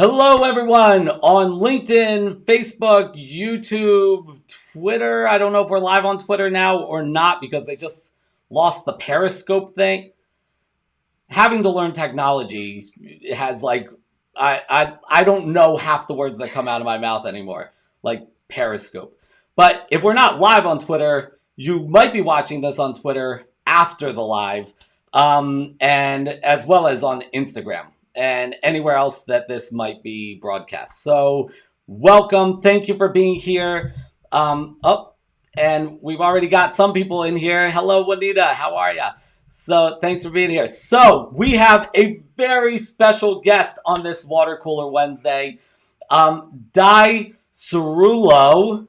Hello, everyone on LinkedIn, Facebook, YouTube, Twitter. I don't know if we're live on Twitter now or not because they just lost the Periscope thing. Having to learn technology has I don't know half the words that come out of my mouth anymore, like Periscope. But if we're not live on Twitter, you might be watching this on Twitter after the live, and as well as on Instagram and anywhere else that this might be broadcast. So welcome. Thank you for being here. And we've already got some people in here. Hello, Juanita. How are ya? So thanks for being here. So we have a very special guest on this WaterCooler Wednesday. Ally Ciruolo.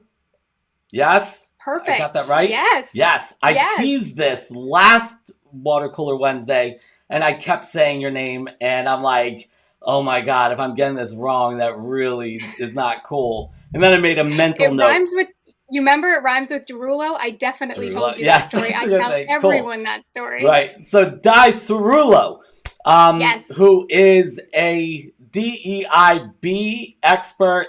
Yes? Perfect. I got that right? Yes. Yes. I teased this last WaterCooler Wednesday, and I kept saying your name, and I'm like, oh my God, if I'm getting this wrong, that really is not cool. And then I made a mental note. Rhymes with, you remember it rhymes with Ciruolo? I definitely told you that story. I tell everyone that story. Right. So Ally Ciruolo, who is a DEIB expert,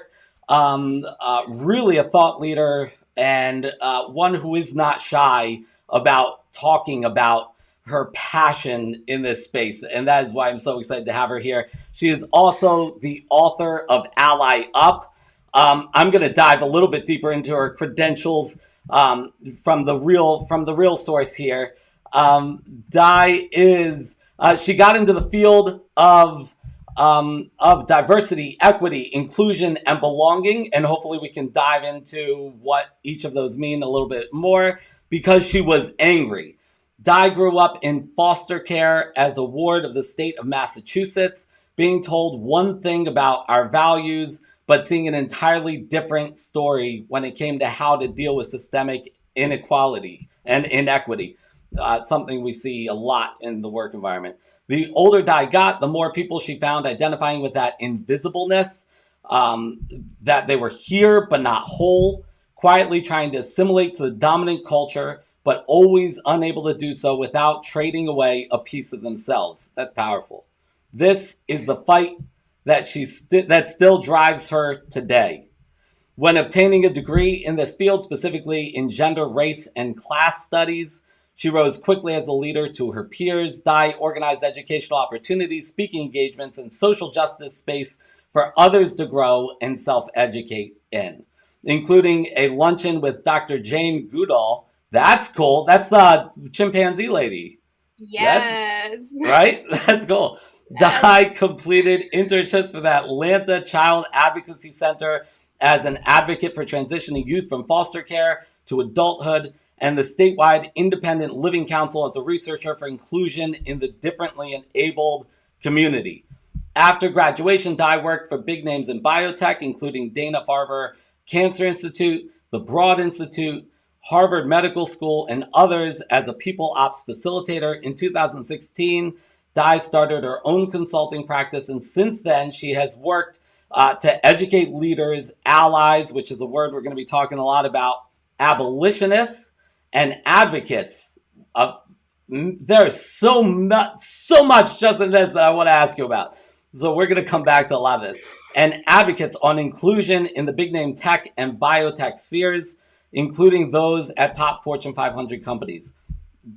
really a thought leader, and one who is not shy about talking about her passion in this space. And that is why I'm so excited to have her here. She is also the author of Ally Up. I'm going to dive a little bit deeper into her credentials from the real source here. Ally is she got into the field of diversity, equity, inclusion, and belonging, and hopefully we can dive into what each of those mean a little bit more, because she was angry. Ally grew up in foster care as a ward of the state of Massachusetts, being told one thing about our values, but seeing an entirely different story when it came to how to deal with systemic inequality and inequity, something we see a lot in the work environment. The older Ally got, the more people she found identifying with that invisibleness, that they were here but not whole, quietly trying to assimilate to the dominant culture, but always unable to do so without trading away a piece of themselves. That's powerful. This is the fight that that still drives her today. When obtaining a degree in this field, specifically in gender, race, and class studies, she rose quickly as a leader to her peers. Ally organized educational opportunities, speaking engagements, and social justice space for others to grow and self-educate in, including a luncheon with Dr. Jane Goodall. That's cool. That's the chimpanzee lady. Yes. Right? That's cool. Yes. Ally completed internships with the Atlanta Child Advocacy Center as an advocate for transitioning youth from foster care to adulthood, and the statewide Independent Living Council as a researcher for inclusion in the differently enabled community. After graduation, Ally worked for big names in biotech, including Dana-Farber Cancer Institute, the Broad Institute, Harvard Medical School, and others as a people ops facilitator. In 2016, Ally started her own consulting practice, and since then, she has worked to educate leaders, allies, which is a word we're going to be talking a lot about, abolitionists, and advocates. There's so much just in this that I want to ask you about. So we're going to come back to a lot of this. And advocates on inclusion in the big name tech and biotech spheres, including those at top Fortune 500 companies.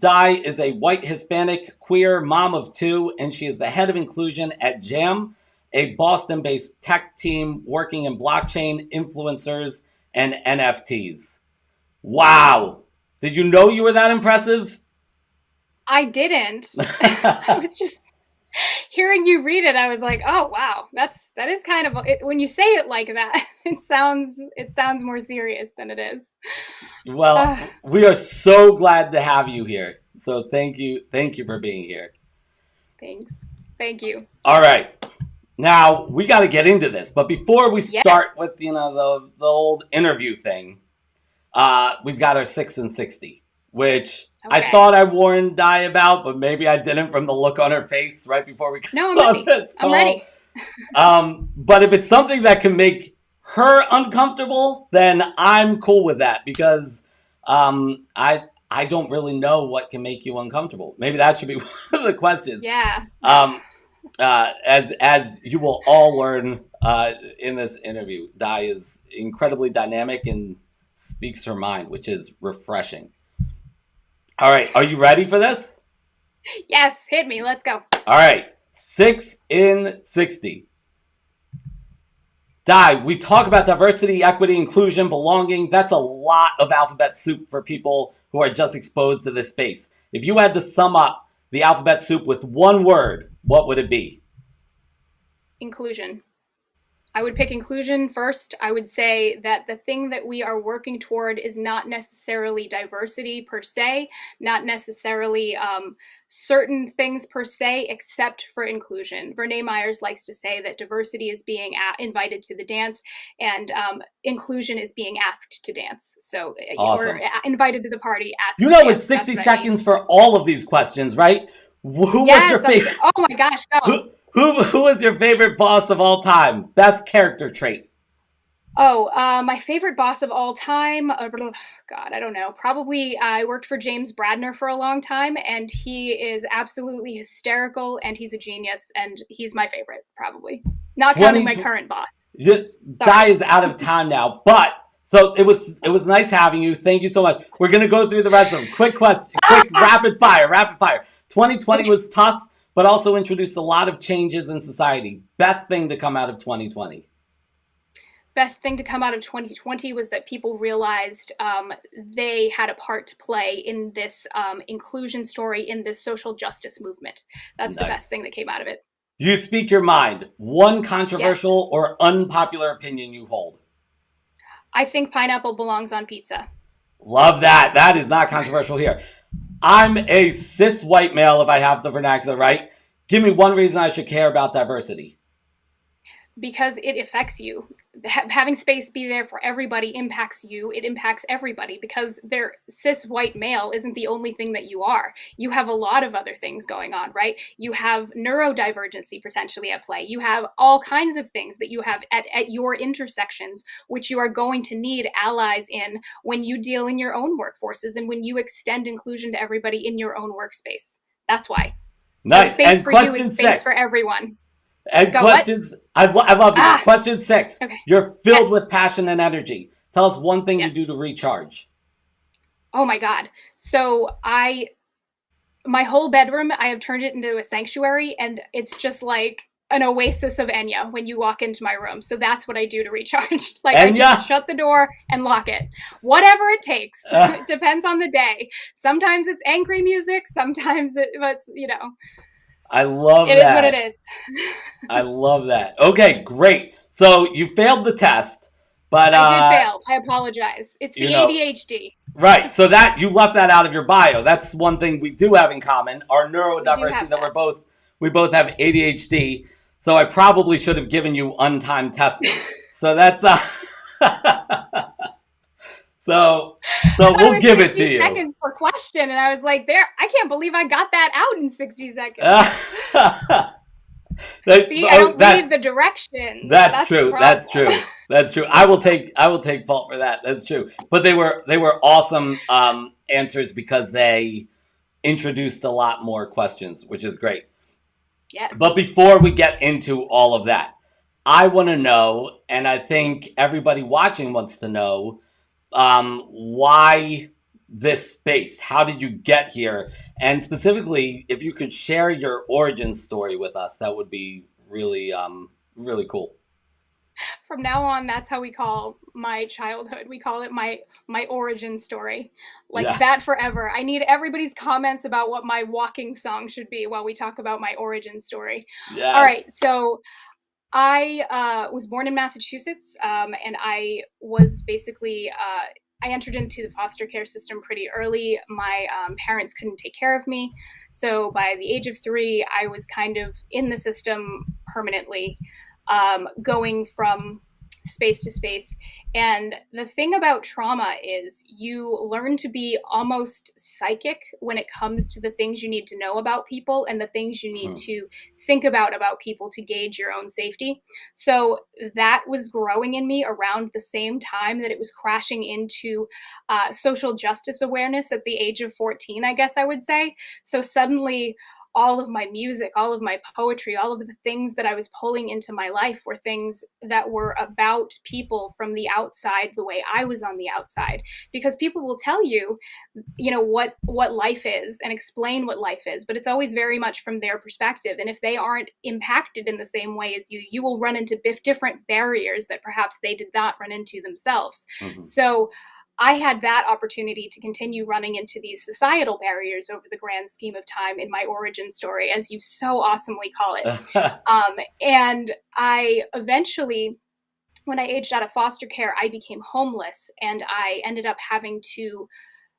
Ally is a white Hispanic queer mom of two, and she is the head of inclusion at Jam, a Boston-based tech team working in blockchain, influencers, and NFTs. Wow. Did you know you were that impressive? I didn't. I was just hearing you read it. I was like, oh, wow. That is kind of, when you say it like that, it sounds more serious than it is. Well, we are so glad to have you here. So thank you for being here. Thanks. Thank you. All right. Now we got to get into this, but before we start with the old interview thing, we've got our 6 and 60, which I thought I warned Ally about, but maybe I didn't from the look on her face right before we got on this call. I'm ready. But if it's something that can make her uncomfortable, then I'm cool with that, because I don't really know what can make you uncomfortable. Maybe that should be one of the questions. Yeah. As you will all learn in this interview, Di is incredibly dynamic and speaks her mind, which is refreshing. All right, are you ready for this? Yes, hit me. Let's go. All right, 6 in 60. Di, we talk about diversity, equity, inclusion, belonging. That's a lot of alphabet soup for people who are just exposed to this space. If you had to sum up the alphabet soup with one word, what would it be? Inclusion. I would pick inclusion first. I would say that the thing that we are working toward is not necessarily diversity per se, not necessarily certain things per se, except for inclusion. Vernee Myers likes to say that diversity is being invited to the dance, and inclusion is being asked to dance. So, awesome. Or invited to the party, asked. You know, it's 60 seconds for all of these questions, right? Who was your favorite? Oh my gosh, no. Who was your favorite boss of all time? Best character trait? Oh, my favorite boss of all time? God, I don't know. Probably I worked for James Bradner for a long time, and he is absolutely hysterical, and he's a genius, and he's my favorite, probably. Not counting my current boss. Di is out of town now, but so it was nice having you. Thank you so much. We're gonna go through the rest of them. Quick question, quick rapid fire. 2020 was tough, but also introduced a lot of changes in society. Best thing to come out of 2020? Best thing to come out of 2020 was that people realized they had a part to play in this inclusion story, in this social justice movement. That's nice. The best thing that came out of it. You speak your mind. One controversial or unpopular opinion you hold? I think pineapple belongs on pizza. Love that. That is not controversial here. I'm a cis white male, if I have the vernacular right. Give me one reason I should care about diversity. Because it affects you. Having space be there for everybody impacts you. It impacts everybody, because their cis white male isn't the only thing that you are. You have a lot of other things going on, right? You have neurodivergency potentially at play. You have all kinds of things that you have at your intersections, which you are going to need allies in when you deal in your own workforces and when you extend inclusion to everybody in your own workspace. That's why. Nice. Space for you is space for everyone. And questions, I love you. Question 6. Okay. You're filled with passion and energy. Tell us one thing you do to recharge. Oh my God. So my whole bedroom, I have turned it into a sanctuary, and it's just like an oasis of Enya when you walk into my room. So that's what I do to recharge. Like Enya. I just shut the door and lock it. Whatever it takes. It depends on the day. Sometimes it's angry music. Sometimes it's, I love that. It is what it is. I love that. Okay, great. So you failed the test, but I did fail. I apologize. It's the ADHD. Right. So that you left that out of your bio. That's one thing we do have in common. Our neurodiversity that we both have ADHD. So I probably should have given you untimed testing. So that's So we'll give it to you. 60 seconds per question, and I was like, I can't believe I got that out in 60 seconds. See, I don't read the directions. That's true. That's true. I will take fault for that. That's true. But they were awesome answers, because they introduced a lot more questions, which is great. Yes. But before we get into all of that, I want to know, and I think everybody watching wants to know, why this space? How did you get here? And specifically, if you could share your origin story with us, that would be really, really cool. From now on, that's how we call my childhood. We call it my origin story. That forever. I need everybody's comments about what my walking song should be while we talk about my origin story. Yes. All right, so I was born in Massachusetts, and I was basically, I entered into the foster care system pretty early. My parents couldn't take care of me. So by the age of 3, I was kind of in the system permanently, going from space to space. And the thing about trauma is you learn to be almost psychic when it comes to the things you need to know about people and the things you need to think about people to gauge your own safety. So that was growing in me around the same time that it was crashing into social justice awareness at the age of 14, I guess I would say. So suddenly all of my music, all of my poetry, all of the things that I was pulling into my life were things that were about people from the outside, the way I was on the outside. Because people will tell you, what life is and explain what life is, but it's always very much from their perspective. And if they aren't impacted in the same way as you will run into different barriers that perhaps they did not run into themselves. Mm-hmm. So I had that opportunity to continue running into these societal barriers over the grand scheme of time in my origin story, as you so awesomely call it. And I eventually, when I aged out of foster care, I became homeless, and I ended up having to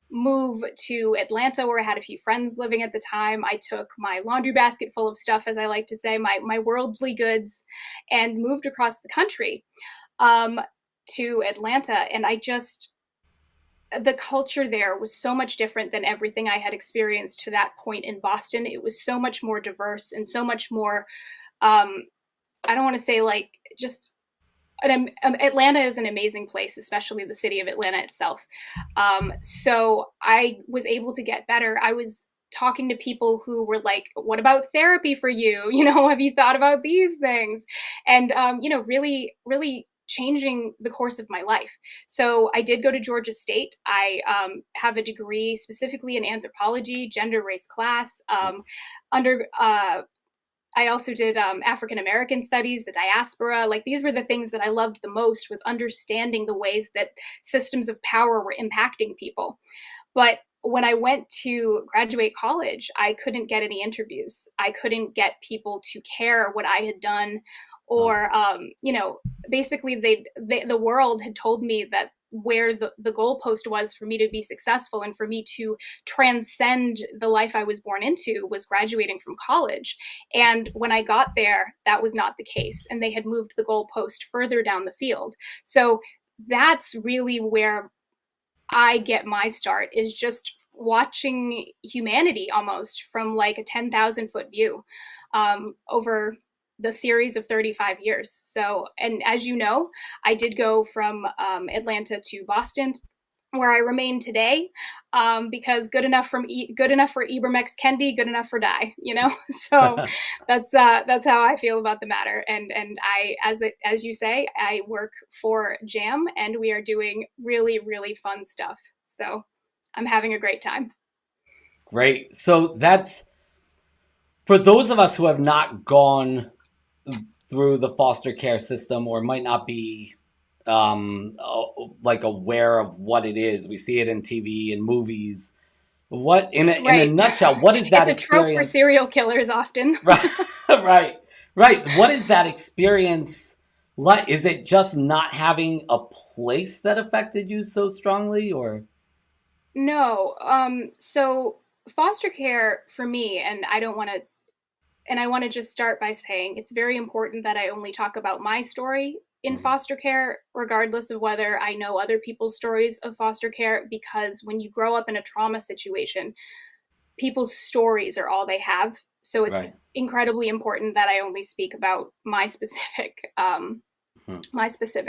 move to Atlanta, where I had a few friends living at the time. I took my laundry basket full of stuff, as I like to say, my worldly goods, and moved across the country to Atlanta. And the culture there was so much different than everything I had experienced to that point in Boston. It was so much more diverse and so much more, I don't want to say like just, Atlanta is an amazing place, especially the city of Atlanta itself. So I was able to get better. I was talking to people who were like, what about therapy for you? Have you thought about these things? And, really, really changing the course of my life. So I did go to Georgia State. I have a degree specifically in anthropology, gender, race, class. I also did African American studies, the diaspora. Like, these were the things that I loved the most, was understanding the ways that systems of power were impacting people. But when I went to graduate college, I couldn't get any interviews. I couldn't get people to care what I had done, or basically the world had told me that where the goalpost was for me to be successful and for me to transcend the life I was born into was graduating from college. And when I got there, that was not the case. And they had moved the goalpost further down the field. So that's really where I get my start, is just watching humanity almost from like a 10,000 foot view over the series of 35 years. So, and as you know, I did go from Atlanta to Boston, where I remain today, because good enough for Ibermex Kendi, good enough for die, So that's how I feel about the matter. And I, as you say, I work for JAM, and we are doing really, really fun stuff. So I'm having a great time. Great. So that's, for those of us who have not gone through the foster care system, or might not be like aware of what it is. We see it in TV and movies. What in a nutshell, what is that experience? It's a trope for serial killers often. Right. What is that experience like? Is it just not having a place that affected you so strongly, or? No. So foster care for me, and I want to just start by saying it's very important that I only talk about my story in foster care, regardless of whether I know other people's stories of foster care, because when you grow up in a trauma situation, people's stories are all they have. So it's incredibly important that I only speak about my specific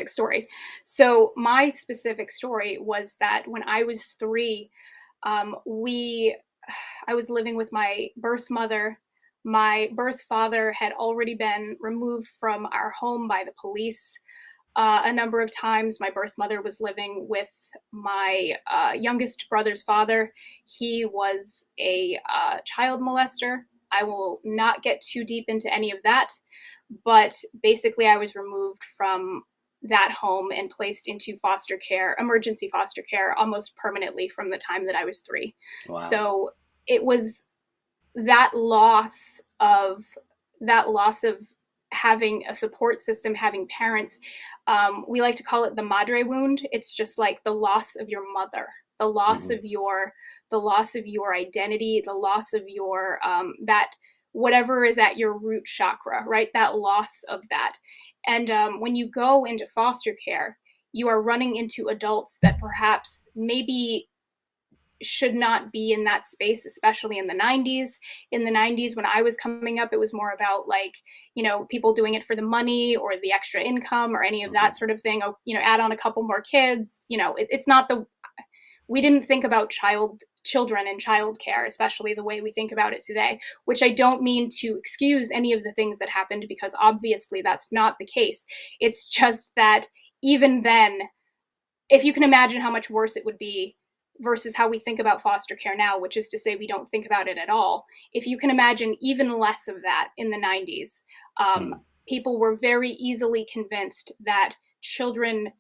story. So my specific story was that when I was 3, I was living with my birth mother. My birth father had already been removed from our home by the police a number of times. My birth mother was living with my youngest brother's father. He was a child molester. I will not get too deep into any of that, but basically I was removed from that home and placed into foster care, emergency foster care, almost permanently from the time that I was 3. Wow. So it was that loss of having a support system, having parents. We like to call it the madre wound. It's just like the loss of your mother, the loss of your identity, the loss of your that whatever is at your root chakra, right? That loss of that. And when you go into foster care, you are running into adults that perhaps maybe should not be in that space, especially in the 90s. In the 90s, when I was coming up, it was more about people doing it for the money or the extra income or any of that sort of thing. Add on a couple more kids. It's not we didn't think about child children and childcare, especially the way we think about it today, which I don't mean to excuse any of the things that happened, because obviously that's not the case. It's just that even then, if you can imagine how much worse it would be versus how we think about foster care now, which is to say we don't think about it at all. If you can imagine even less of that in the 90s, people were very easily convinced that children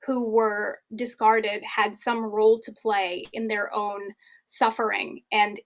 who were discarded had some role to play in their own suffering. And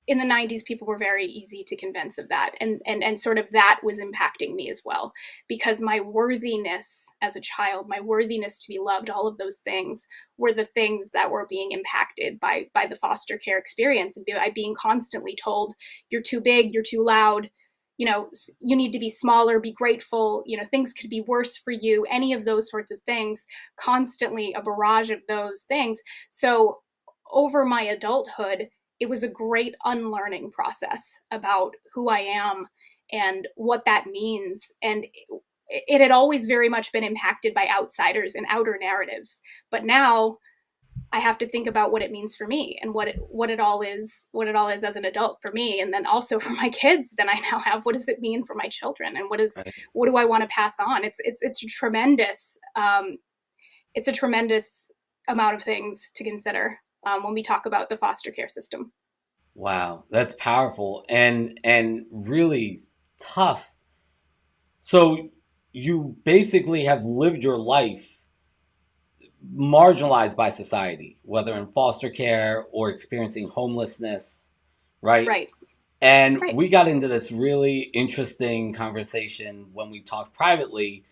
in the 90s, people were very easy to convince of that. And sort of that was impacting me as well, because my worthiness as a child, my worthiness to be loved, all of those things were the things that were being impacted by the foster care experience, and by being constantly told, you're too big, you're too loud, you need to be smaller, be grateful, things could be worse for you, any of those sorts of things, constantly a barrage of those things. So over my adulthood, it was a great unlearning process about who I am and what that means. And it had always very much been impacted by outsiders and outer narratives. But now I have to think about what it means for me, and what it all is as an adult for me. And then also for my kids, then I now have, what does it mean for my children? And what do I want to pass on? It's a tremendous amount of things to consider when we talk about the foster care system. Wow, that's powerful and really tough. So you basically have lived your life marginalized by society, whether in foster care or experiencing homelessness, right? Right. And we got into this really interesting conversation when we talked privately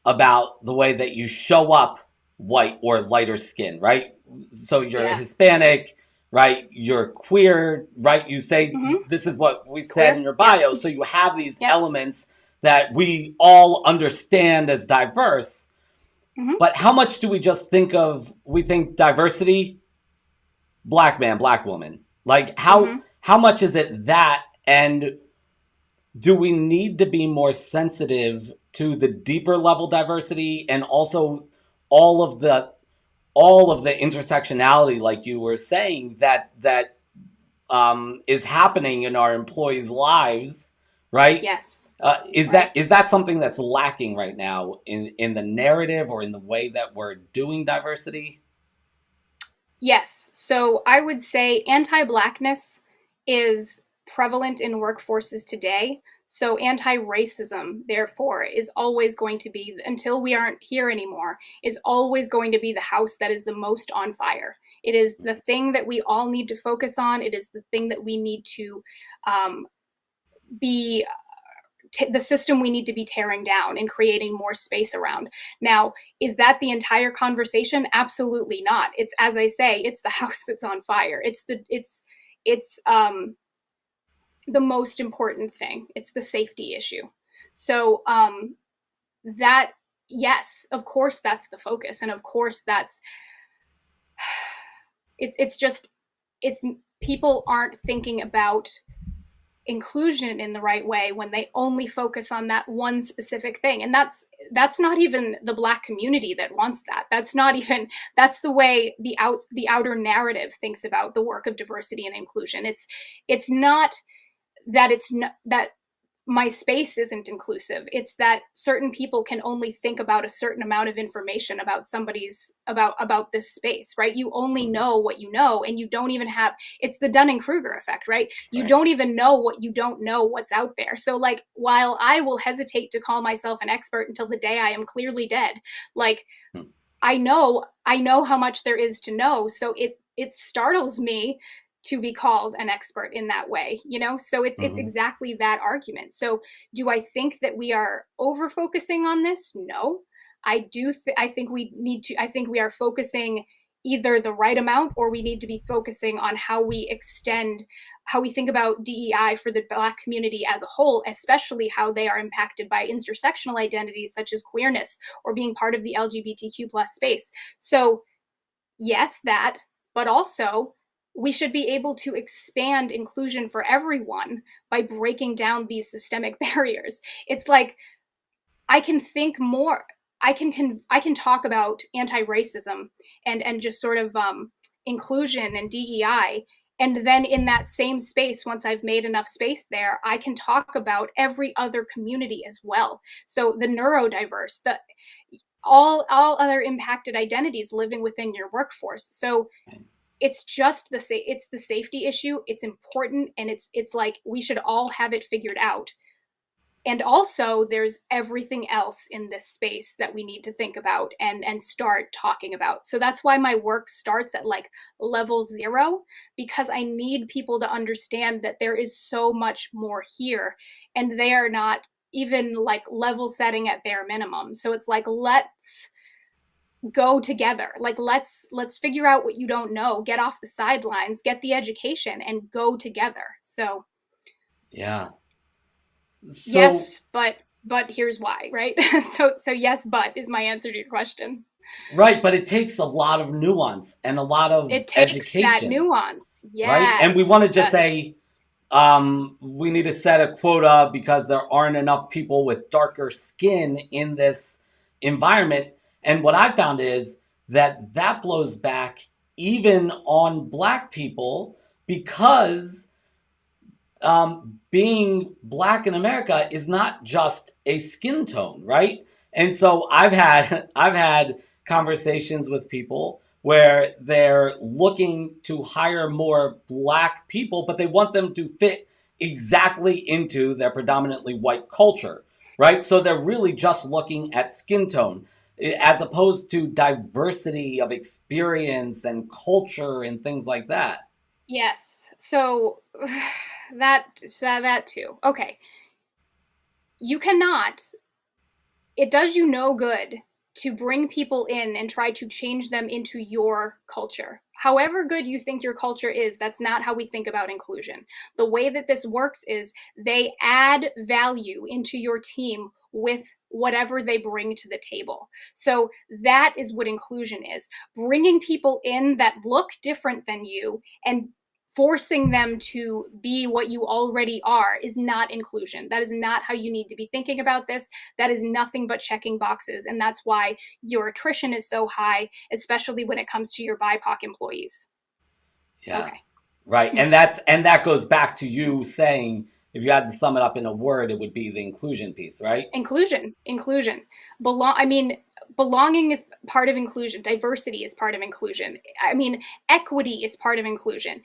about the way that you show up white or lighter skin, right? So you're Hispanic, right? You're queer, right? You say this is what we said in your bio. So you have these elements that we all understand as diverse. But how much do we just think diversity, black man, black woman? Like how much is it that? And do we need to be more sensitive to the deeper level diversity, and also all of the intersectionality, like you were saying, that is happening in our employees' lives, right? Yes. Is that something that's lacking right now in the narrative or in the way that we're doing diversity? Yes. So I would say anti-Blackness is prevalent in workforces today. So anti-racism, therefore, is always going to be, until we aren't here anymore, is always going to be the house that is the most on fire. It is the thing that we all need to focus on. It is the thing that we need to be the system we need to be tearing down and creating more space around. Now, is that the entire conversation? Absolutely not. It's, as I say, it's the house that's on fire. It's the most important thing. It's the safety issue. So that, yes, of course, that's the focus. And of course, it's people aren't thinking about inclusion in the right way when they only focus on that one specific thing. And that's not even the Black community that wants that. That's the way the outer narrative thinks about the work of diversity and inclusion. It's not that my space isn't inclusive. It's that certain people can only think about a certain amount of information about about this space, right? You only know what you know, and you don't even have, it's the Dunning-Kruger effect, right? You don't even know what you don't know what's out there. So like, while I will hesitate to call myself an expert until the day I am clearly dead, like I know how much there is to know. So it startles me to be called an expert in that way, so it's exactly that argument. So do I think that we are over focusing on this? No, I think we are focusing either the right amount, or we need to be focusing on how we think about DEI for the Black community as a whole, especially how they are impacted by intersectional identities such as queerness or being part of the LGBTQ+ space. So yes, that, but also we should be able to expand inclusion for everyone by breaking down these systemic barriers. It's like, I can think more, I can talk about anti-racism and just sort of inclusion and DEI. And then in that same space, once I've made enough space there, I can talk about every other community as well. So the neurodiverse, all other impacted identities living within your workforce. So it's just it's the safety issue. It's important, and it's like we should all have it figured out. And also there's everything else in this space that we need to think about and start talking about. So that's why my work starts at like level 0, because I need people to understand that there is so much more here, and they are not even like level setting at bare minimum. So it's like, let's go together. Like, let's figure out what you don't know, get off the sidelines, get the education, and go together. So yeah. So, yes, but here's why, right? So yes, but is my answer to your question. Right, but it takes a lot of nuance and a lot of it takes education. That nuance, yes. Right? And we want to just say, we need to set a quota because there aren't enough people with darker skin in this environment. And what I found is that blows back even on Black people, because being Black in America is not just a skin tone, right? And so I've had conversations with people where they're looking to hire more Black people, but they want them to fit exactly into their predominantly white culture, right? So they're really just looking at skin tone, as opposed to diversity of experience and culture and things like that. Yes. So that too. Okay. You cannot, it does you no good to bring people in and try to change them into your culture. However good you think your culture is, that's not how we think about inclusion. The way that this works is they add value into your team with whatever they bring to the table. So that is what inclusion is. Bringing people in that look different than you and forcing them to be what you already are is not inclusion. That is not how you need to be thinking about this. That is nothing but checking boxes. And that's why your attrition is so high, especially when it comes to your BIPOC employees. Yeah. Okay. Right. And that goes back to you saying, if you had to sum it up in a word, it would be the inclusion piece, right? Inclusion. Belonging is part of inclusion. Diversity is part of inclusion. Equity is part of inclusion.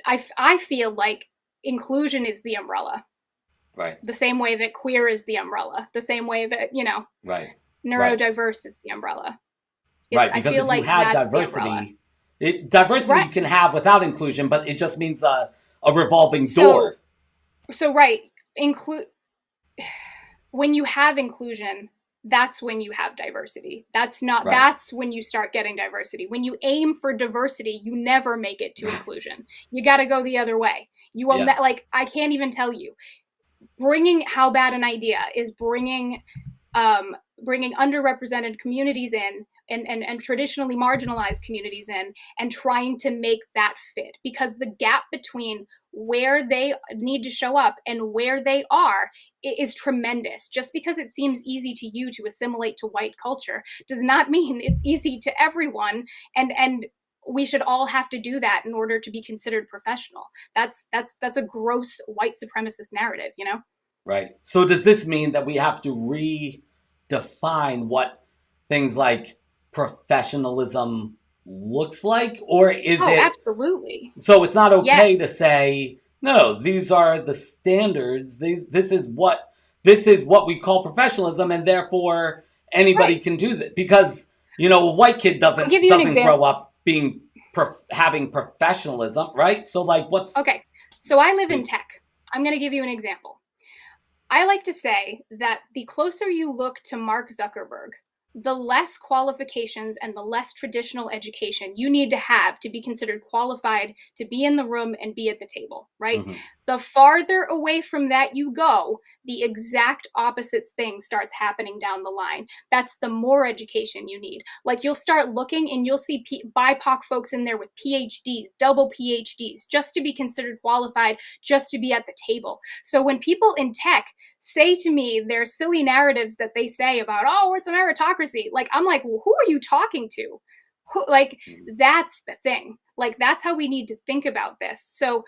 I feel like inclusion is the umbrella. Right. The same way that queer is the umbrella. The same way that, right. neurodiverse is the umbrella. Right. Because if you have diversity, diversity you can have without inclusion, but it just means a revolving door. So right. When you have inclusion, that's when you have diversity. That's when you start getting diversity. When you aim for diversity, you never make it to inclusion. You got to go the other way. You will I can't even tell you. How bad an idea is bringing underrepresented communities in and traditionally marginalized communities in, and trying to make that fit, because the gap between where they need to show up and where they are is tremendous. Just because it seems easy to you to assimilate to white culture does not mean it's easy to everyone. And we should all have to do that in order to be considered professional. That's a gross white supremacist narrative, Right. So does this mean that we have to redefine what things like professionalism looks like, or is it absolutely? So it's not okay to say, no, these are the standards, this is what we call professionalism, and therefore anybody can do that, because a white kid doesn't grow up being having professionalism, right? So what's okay? So I live in tech. I'm going to give you an example. I like to say that the closer you look to Mark Zuckerberg, the less qualifications and the less traditional education you need to have to be considered qualified to be in the room and be at the table, right? Mm-hmm. The farther away from that you go, the exact opposite thing starts happening down the line. That's the more education you need. You'll start looking and you'll see BIPOC folks in there with PhDs, double PhDs, just to be considered qualified, just to be at the table. So when people in tech say to me their silly narratives that they say about, oh, it's a meritocracy, I'm like, well, who are you talking to? Like, that's the thing. Like, that's how we need to think about this. So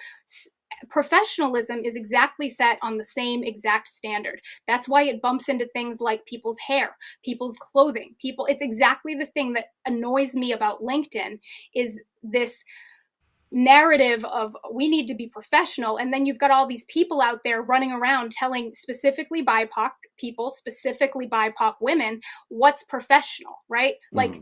professionalism is exactly set on the same exact standard. That's why it bumps into things like people's hair, people's clothing, it's exactly the thing that annoys me about LinkedIn is this narrative of we need to be professional, and then you've got all these people out there running around telling specifically BIPOC people, specifically BIPOC women, what's professional, right? Like,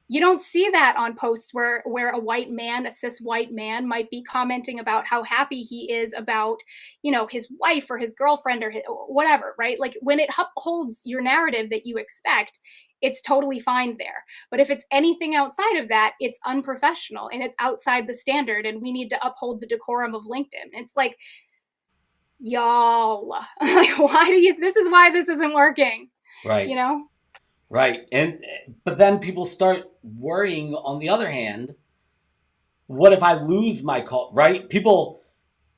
you don't see that on posts where a white man, a cis white man, might be commenting about how happy he is about, you know, his wife or his girlfriend or whatever, right? Like, when it upholds your narrative that you expect, it's totally fine there. But if it's anything outside of that, it's unprofessional and it's outside the standard, and we need to uphold the decorum of LinkedIn. It's like, y'all, like, this is why this isn't working. Right. You know? Right. But then people start worrying, on the other hand, what if I lose my culture, right? People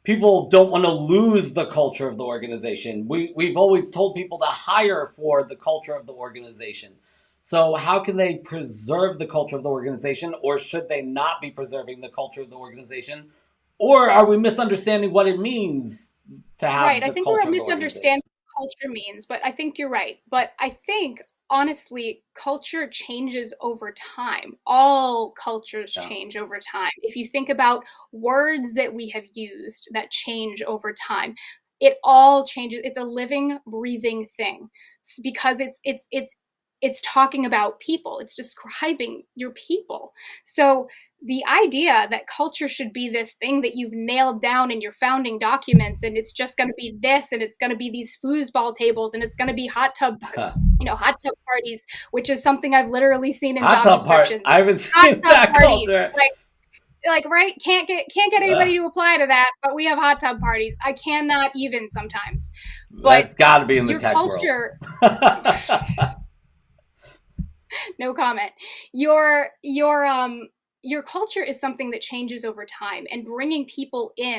don't want to lose the culture of the organization. We've always told people to hire for the culture of the organization. So how can they preserve the culture of the organization, or should they not be preserving the culture of the organization? Or are we misunderstanding what it means to have right? I think we're misunderstanding what culture means, but I think you're right. But I think, honestly, culture changes over time. All cultures change over time. If you think about words that we have used that change over time, it all changes. It's a living, breathing thing, because it's talking about people. It's describing your people. So the idea that culture should be this thing that you've nailed down in your founding documents, and it's just going to be this, and it's going to be these foosball tables, and it's going to be hot tub parties, which is something I've literally seen in job descriptions. I haven't seen that culture. Like, right? Can't get anybody to apply to that, but we have hot tub parties. I cannot even sometimes. But it's got to be in the tech culture. No comment. Your culture is something that changes over time, and bringing people in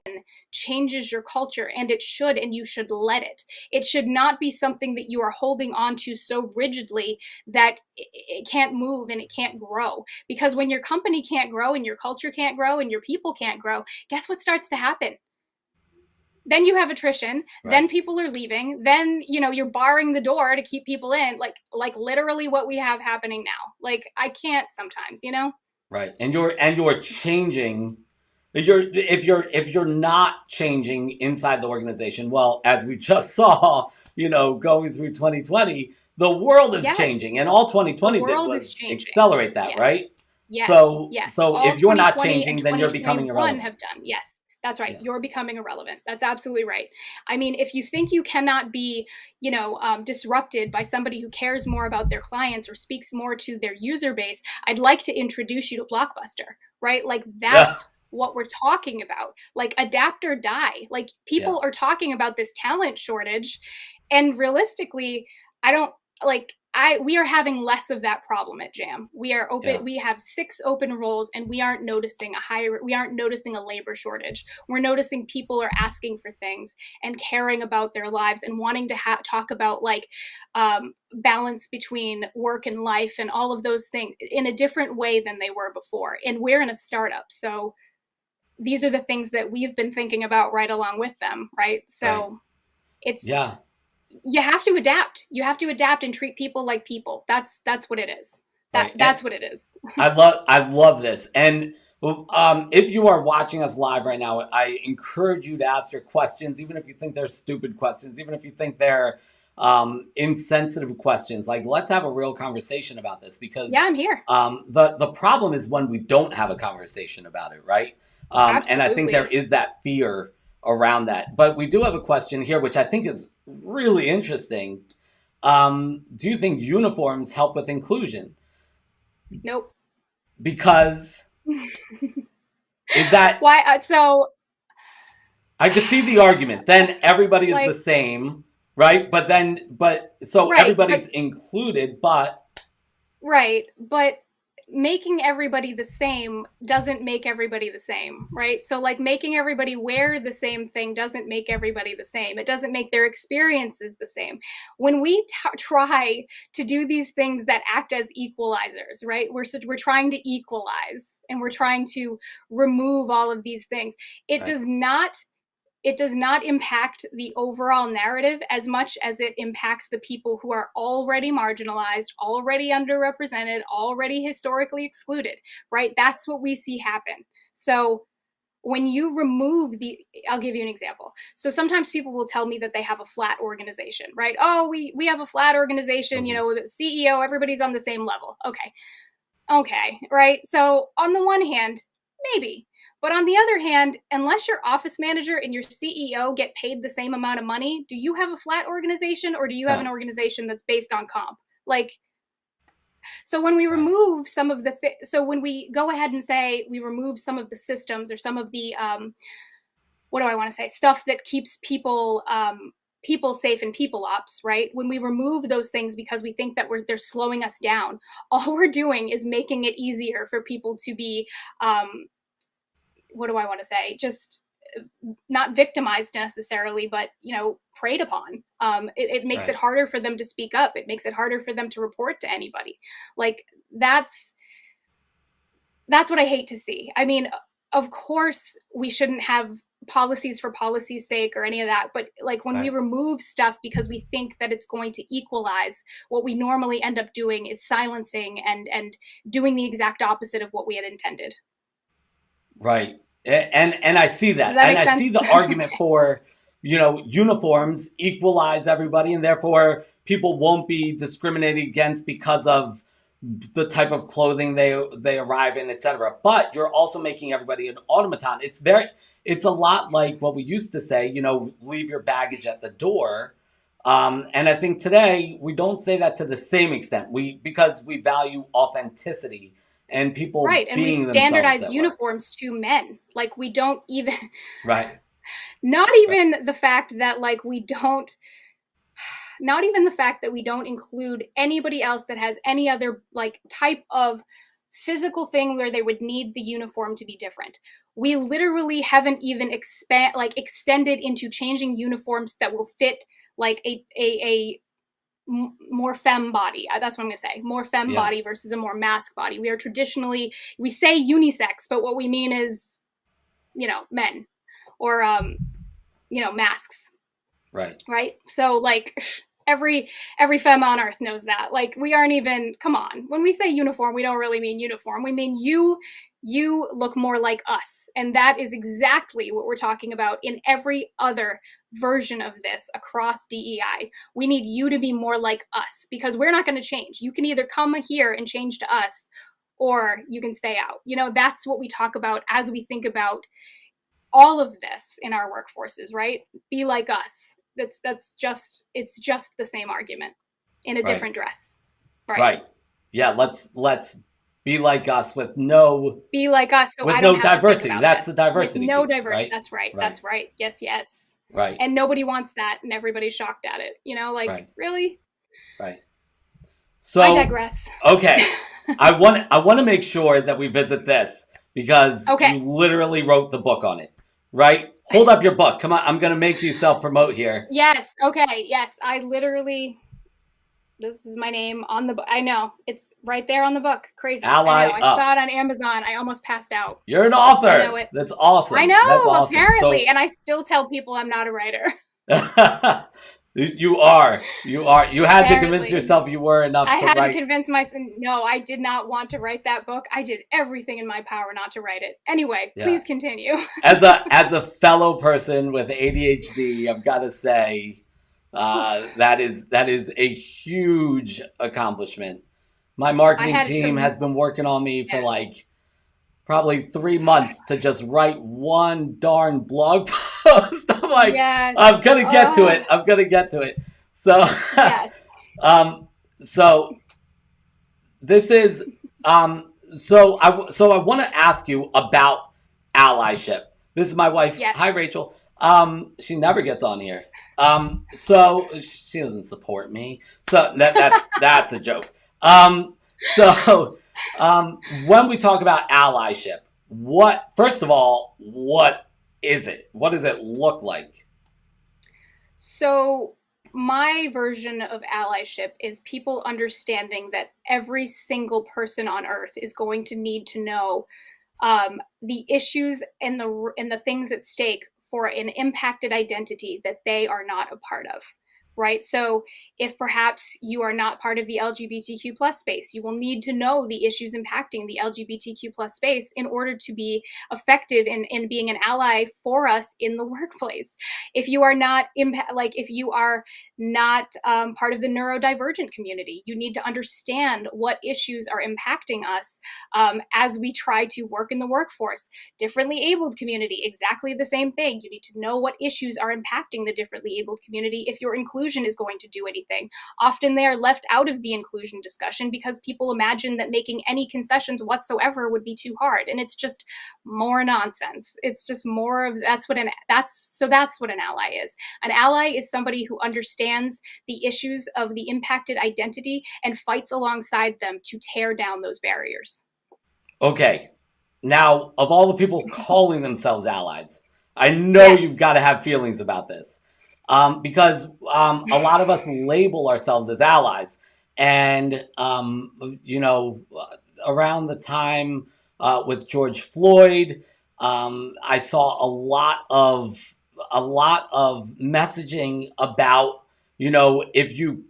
changes your culture, and it should, and you should let it. It should not be something that you are holding on to so rigidly that it can't move and it can't grow. Because when your company can't grow and your culture can't grow and your people can't grow, guess what starts to happen? Then you have attrition, right. Then people are leaving, then, you know, you're barring the door to keep people in, like literally what we have happening now. Like, I can't sometimes, you know? Right. And you're changing. If you're not changing inside the organization, well, as we just saw, you know, going through 2020, the world is changing, and all 2020 did was accelerate that, right? Yes. So if you're not changing, then you're becoming irrelevant. Have done. Yes. That's right. Yeah. You're becoming irrelevant. That's absolutely right. I mean, if you think you cannot be, you know, disrupted by somebody who cares more about their clients or speaks more to their user base, I'd like to introduce you to Blockbuster, right? Like, that's what we're talking about. Like, adapt or die. Like, people are talking about this talent shortage, and realistically, we are having less of that problem at Jam. We are open. Yeah. We have 6 open roles, and we aren't noticing a labor shortage. We're noticing people are asking for things and caring about their lives and wanting to talk about balance between work and life and all of those things in a different way than they were before. And we're in a startup, so these are the things that we've been thinking about right along with them, right? So it's you have to adapt. You have to adapt and treat people like people. That's what it is. That's what it is. I love this. And if you are watching us live right now, I encourage you to ask your questions, even if you think they're stupid questions, even if you think they're insensitive questions. Like, let's have a real conversation about this, because I'm here. The problem is when we don't have a conversation about it, right? And I think there is that fear around that. But we do have a question here, which I think is really interesting. Do you think uniforms help with inclusion? Nope. Because is that why? So I could see the argument. Then everybody is the same, right? Everybody's included, but right. But making everybody the same doesn't make everybody the same, right? So like making everybody wear the same thing doesn't make everybody the same. It doesn't make their experiences the same. When we try to do these things that act as equalizers, right? We're trying to equalize, and we're trying to remove all of these things. It does not impact the overall narrative as much as it impacts the people who are already marginalized, already underrepresented, already historically excluded, right? That's what we see happen. So when you remove I'll give you an example. So sometimes people will tell me that they have a flat organization, right? Oh, we have a flat organization, you know, the CEO, everybody's on the same level. Okay, right? So on the one hand, maybe. But on the other hand, unless your office manager and your CEO get paid the same amount of money, do you have a flat organization, or do you have an organization that's based on comp? Like, so when we remove some of so when we go ahead and say we remove some of the systems or some of the, what do I want to say? Stuff that keeps people safe in people ops, right? When we remove those things because we think that they're slowing us down, all we're doing is making it easier for people to be, what do I want to say? Just not victimized necessarily, but, you know, preyed upon. It makes it harder for them to speak up. It makes it harder for them to report to anybody. Like that's what I hate to see. I mean, of course we shouldn't have policies for policy's sake or any of that, but like when we remove stuff because we think that it's going to equalize, what we normally end up doing is silencing and doing the exact opposite of what we had intended. Right. And I see that. And I see the argument for, you know, uniforms equalize everybody, and therefore people won't be discriminated against because of the type of clothing they arrive in, etc. But you're also making everybody an automaton. It's a lot like what we used to say, you know, leave your baggage at the door. And I think today we don't say that to the same extent. Because we value authenticity. And people and we standardize uniforms to men. Like we don't even not even the fact that like not even the fact that we don't include anybody else that has any other like type of physical thing where they would need the uniform to be different. We literally haven't even extended into changing uniforms that will fit like a more femme body. That's what I'm going to say. More femme body versus a more mask body. We are traditionally, we say unisex, but what we mean is, you know, men or, you know, masks. Right. So like every femme on earth knows that. Like we aren't even, come on. When we say uniform, we don't really mean uniform. We mean you look more like us. And that is exactly what we're talking about in every other version of this across DEI. We need you to be more like us because we're not going to change. You can either come here and change to us or you can stay out. You know, that's what we talk about as we think about all of this in our workforces, right? Be like us. It's just the same argument in a different dress. Right. Yeah, let's be like us with no so with no diversity. That's the diversity. With no piece, diversity. Right? That's right. Yes. Right. And nobody wants that, and everybody's shocked at it. You know, like really? Right. So I digress. Okay. I want to make sure that we visit this because you literally wrote the book on it, right? Hold up your book. Come on, I'm going to make you self-promote here. Yes. Okay. Yes. I literally, this is my name on the book. I know. It's right there on the book. Crazy. Ally I saw it on Amazon. I almost passed out. You're an author. I know it. That's awesome. I know, That's awesome. Apparently. And I still tell people I'm not a writer. You are. You had to convince yourself you were enough to write. I had to convince myself. No, I did not want to write that book. I did everything in my power not to write it. Anyway, please continue. As a fellow person with ADHD, I've got to say that is a huge accomplishment. My marketing team has been working on me for like probably 3 months to just write one darn blog post. I'm like, I'm going to get to it. I'm going to get to it. So, so this is, so I want to ask you about allyship. This is my wife. Yes. Hi, Rachel. She never gets on here. So she doesn't support me. So that's a joke. So When we talk about allyship, first of all, what is it? What does it look like? So my version of allyship is people understanding that every single person on earth is going to need to know the issues and the things at stake for an impacted identity that they are not a part of. Right. So if perhaps you are not part of the LGBTQ plus space, you will need to know the issues impacting the LGBTQ plus space in order to be effective in being an ally for us in the workplace. If you are not if you are not part of the neurodivergent community, you need to understand what issues are impacting us as we try to work in the workforce. Differently abled community, exactly the same thing. You need to know what issues are impacting the differently abled community if your inclusion is going to do anything. Often they are left out of the inclusion discussion because people imagine that making any concessions whatsoever would be too hard, and it's just more nonsense. It's just more of that's what an ally is. An ally is somebody who understands the issues of the impacted identity and fights alongside them to tear down those barriers. Okay. Now, of all the people calling themselves allies, I know you've got to have feelings about this. Because a lot of us label ourselves as allies. And, around the time with George Floyd, I saw a lot of messaging about, if you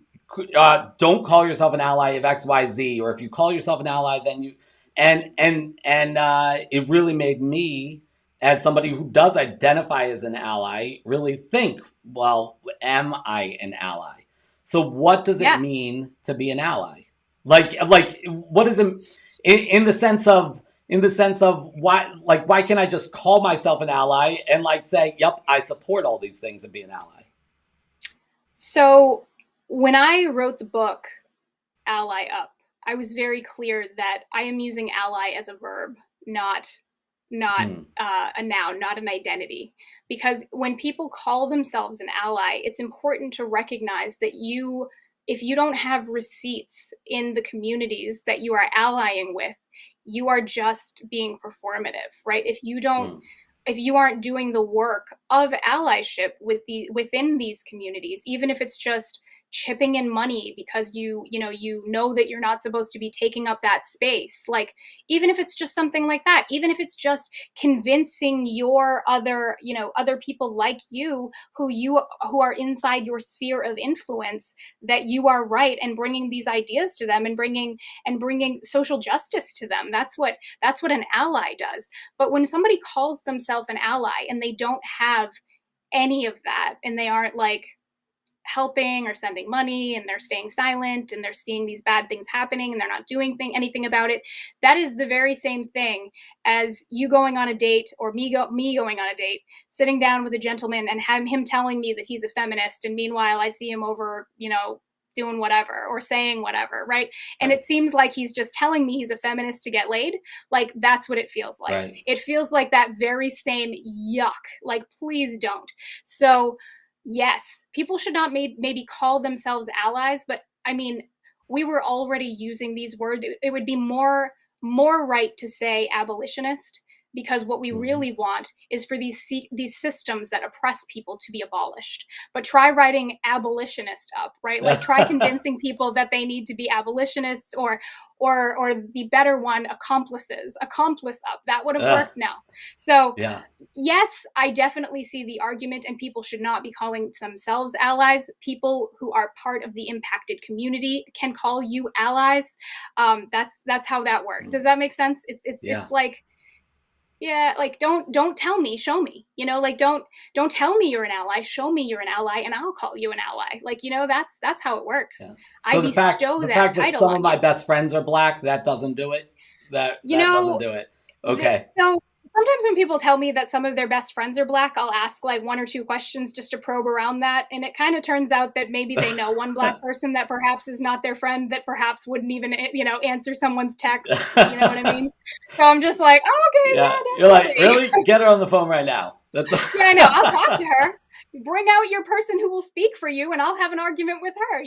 don't call yourself an ally of XYZ, or if you call yourself an ally, then you, and it really made me, as somebody who does identify as an ally, really think, well, am I an ally? So what does it mean to be an ally? Like, what is it in the sense of why can't I just call myself an ally and say, yep, I support all these things and be an ally? So when I wrote the book, Ally Up, I was very clear that I am using ally as a verb, not a noun, not an identity. Because when people call themselves an ally, it's important to recognize that if you don't have receipts in the communities that you are allying with, you are just being performative, right? If you aren't doing the work of allyship within these communities, even if it's just chipping in money because you know that you're not supposed to be taking up that space, like even if it's just something like that, even if it's just convincing your other people like you who are inside your sphere of influence that you are right, and bringing these ideas to them and bringing social justice to them, that's what an ally does. But when somebody calls themselves an ally and they don't have any of that, and they aren't helping or sending money, and they're staying silent, and they're seeing these bad things happening and they're not doing anything about it, that is the very same thing as you going on a date, or me going on a date, sitting down with a gentleman and having him telling me that he's a feminist, and meanwhile I see him over, doing whatever or saying whatever, right? And it seems like he's just telling me he's a feminist to get laid. Like, that's what it feels like. Right. It feels like that very same yuck. Like, please don't. So yes, people should not maybe call themselves allies, but I mean, we were already using these words. It would be more right to say abolitionist, because what we really want is for these systems that oppress people to be abolished. But try writing abolitionist up, right? Like, try convincing people that they need to be abolitionists, or the better one, accomplice up. That would have worked now. So yes, I definitely see the argument, and people should not be calling themselves allies. People who are part of the impacted community can call you allies. That's how that works. Does that make sense? It's like, yeah, like, don't tell me, show me, don't tell me you're an ally, show me you're an ally, and I'll call you an ally. Like, that's how it works. Yeah. So the fact that some of my best friends are Black, that doesn't do it. That doesn't do it. Okay. So sometimes when people tell me that some of their best friends are Black, I'll ask one or two questions just to probe around that. And it kind of turns out that maybe they know one Black person that perhaps is not their friend, that perhaps wouldn't even, answer someone's text. You know what I mean? So I'm just like, oh, okay. Yeah. You're like, really? Get her on the phone right now. Yeah, I know. I'll talk to her. Bring out your person who will speak for you, and I'll have an argument with her,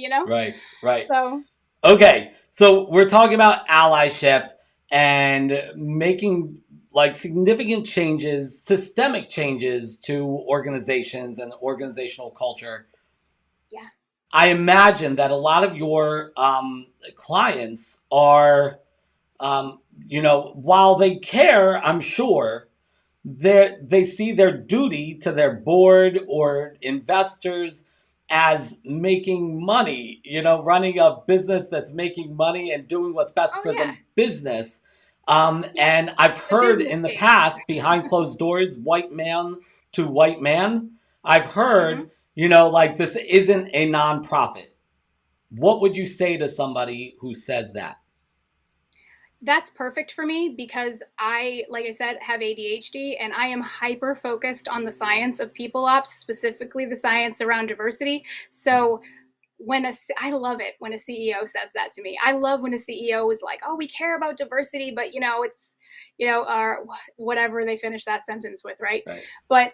Right. So. Okay. So we're talking about allyship and making like significant changes, systemic changes to organizations and organizational culture. Yeah. I imagine that a lot of your clients are, while they care, I'm sure, they see their duty to their board or investors as making money, running a business that's making money and doing what's best Oh for yeah. the business. Yeah. And I've The heard business in the case. past, behind closed doors, white man to white man, I've Mm-hmm. heard, like this isn't a nonprofit. What would you say to somebody who says that? That's perfect for me because I, like I said, have ADHD and I am hyper focused on the science of people ops, specifically the science around diversity. So I love it when a CEO says that to me. I love when a CEO is like, "Oh, we care about diversity, but it's, or whatever they finish that sentence with, right?" Right. But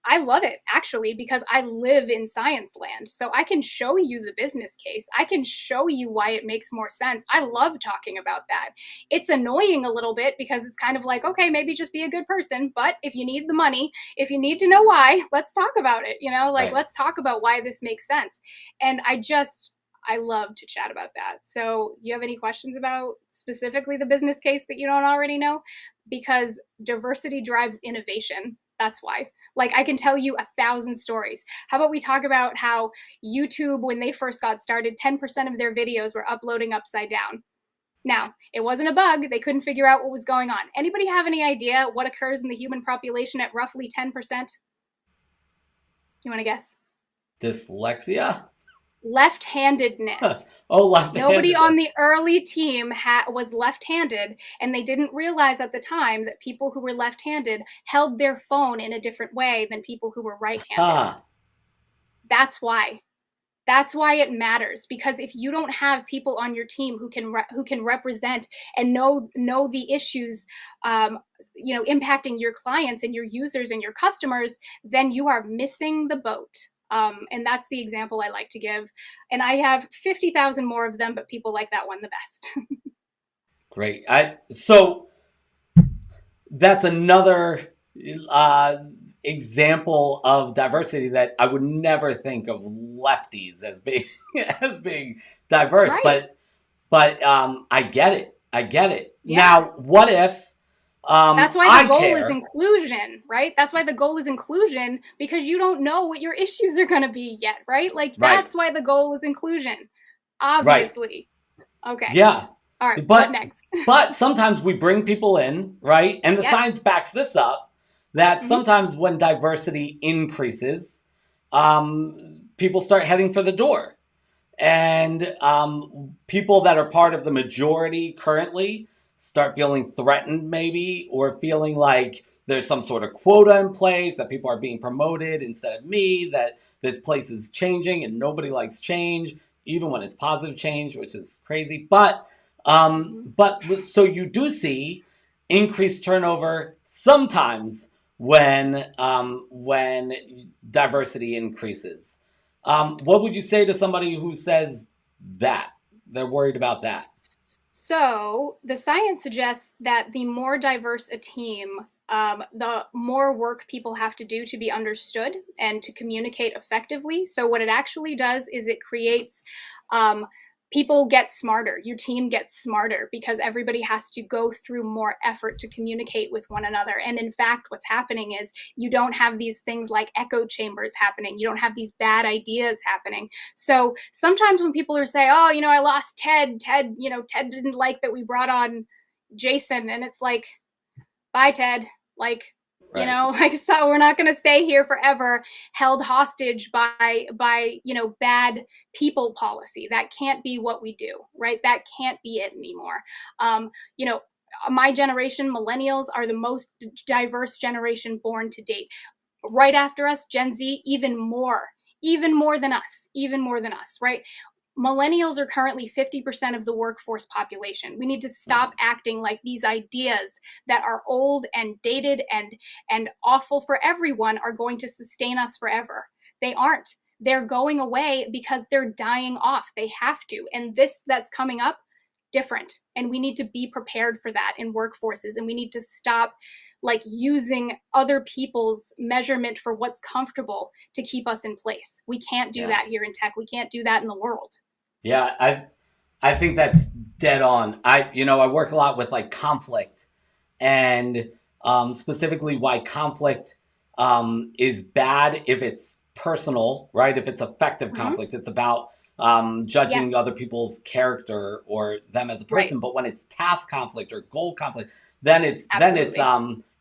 I love it actually because I live in science land. So I can show you the business case. I can show you why it makes more sense. I love talking about that. It's annoying a little bit because it's kind of like, okay, maybe just be a good person, but if you need the money, if you need to know why, let's talk about it, Right. let's talk about why this makes sense. And I love to chat about that. So, you have any questions about specifically the business case that you don't already know? Because diversity drives innovation. That's why. Like, I can tell you 1,000 stories. How about we talk about how YouTube, when they first got started, 10% of their videos were uploading upside down. Now, it wasn't a bug. They couldn't figure out what was going on. Anybody have any idea what occurs in the human population at roughly 10%? You want to guess? Dyslexia? Left-handedness. Oh, Nobody on left-handedness. the early team was left-handed, and they didn't realize at the time that people who were left-handed held their phone in a different way than people who were right-handed. Ah. That's why. That's why it matters, because if you don't have people on your team who can represent and know the issues, impacting your clients and your users and your customers, then you are missing the boat. And that's the example I like to give. And I have 50,000 more of them, but people like that one the best. Great. So that's another example of diversity that I would never think of lefties as being as being diverse, Right. but I get it. I get it. Yeah. Now, what if that's why the goal care. is inclusion, right? That's why the goal is inclusion, because you don't know what your issues are going to be yet, right? Like, that's why the goal is inclusion, obviously. Right. Okay. Yeah. All right, but what next? But sometimes we bring people in, right? And the science backs this up, that sometimes when diversity increases, people start heading for the door. And people that are part of the majority currently start feeling threatened maybe, or feeling like there's some sort of quota in place, that people are being promoted instead of me, that this place is changing and nobody likes change, even when it's positive change, which is crazy. But so you do see increased turnover sometimes when diversity increases. What would you say to somebody who says that they're worried about that? So the science suggests that the more diverse a team, the more work people have to do to be understood and to communicate effectively. So what it actually does is it creates people get smarter. Your team gets smarter because everybody has to go through more effort to communicate with one another. And in fact, what's happening is you don't have these things like echo chambers happening. You don't have these bad ideas happening. So sometimes when people are saying, oh, I lost Ted, Ted didn't like that we brought on Jason. And it's like, bye, Ted. So we're not going to stay here forever, held hostage by bad people policy. That can't be what we do, right? That can't be it anymore. My generation, millennials, are the most diverse generation born to date. Right after us, Gen Z, even more than us, right? Millennials are currently 50% of the workforce population. We need to stop acting like these ideas that are old and dated and awful for everyone are going to sustain us forever. They aren't. They're going away because they're dying off. They have to. And this that's coming up, different, and we need to be prepared for that in workforces, and we need to stop like using other people's measurement for what's comfortable to keep us in place. We can't do that here in tech. We can't do that in the world. Yeah, I think that's dead on. I work a lot with like conflict, and specifically why conflict is bad if it's personal, right? If it's effective conflict, it's about judging other people's character or them as a person. Right. But when it's task conflict or goal conflict, then it's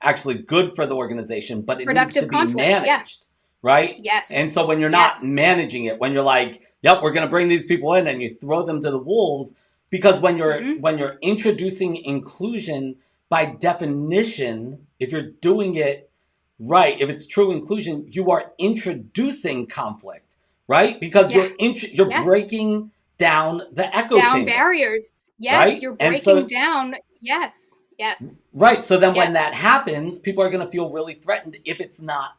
actually good for the organization, but it needs to be managed, right? Yes. And so when you're not managing it, when you're like, yep, we're going to bring these people in, and you throw them to the wolves, because when you're introducing inclusion, by definition, if you're doing it right, if it's true inclusion, you are introducing conflict, right? Because you're breaking down the echo chamber. Barriers. Yes, right? You're breaking down. Yes. Right. So then when that happens, people are going to feel really threatened if it's not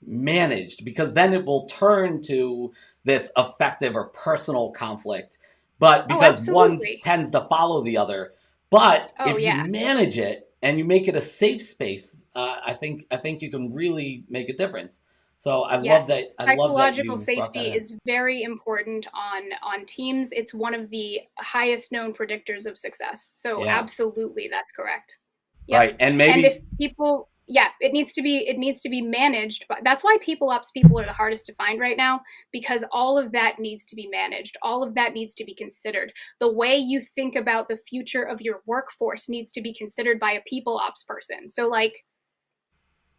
managed, because then it will turn to this effective or personal conflict. But because one tends to follow the other. But if you manage it and you make it a safe space, I think you can really make a difference. So I love that. Psychological safety is very important on teams. It's one of the highest known predictors of success. So absolutely, that's correct. Yep. Right, and if people, it needs to be managed. But that's why people ops people are the hardest to find right now, because all of that needs to be managed. All of that needs to be considered. The way you think about the future of your workforce needs to be considered by a people ops person. So like,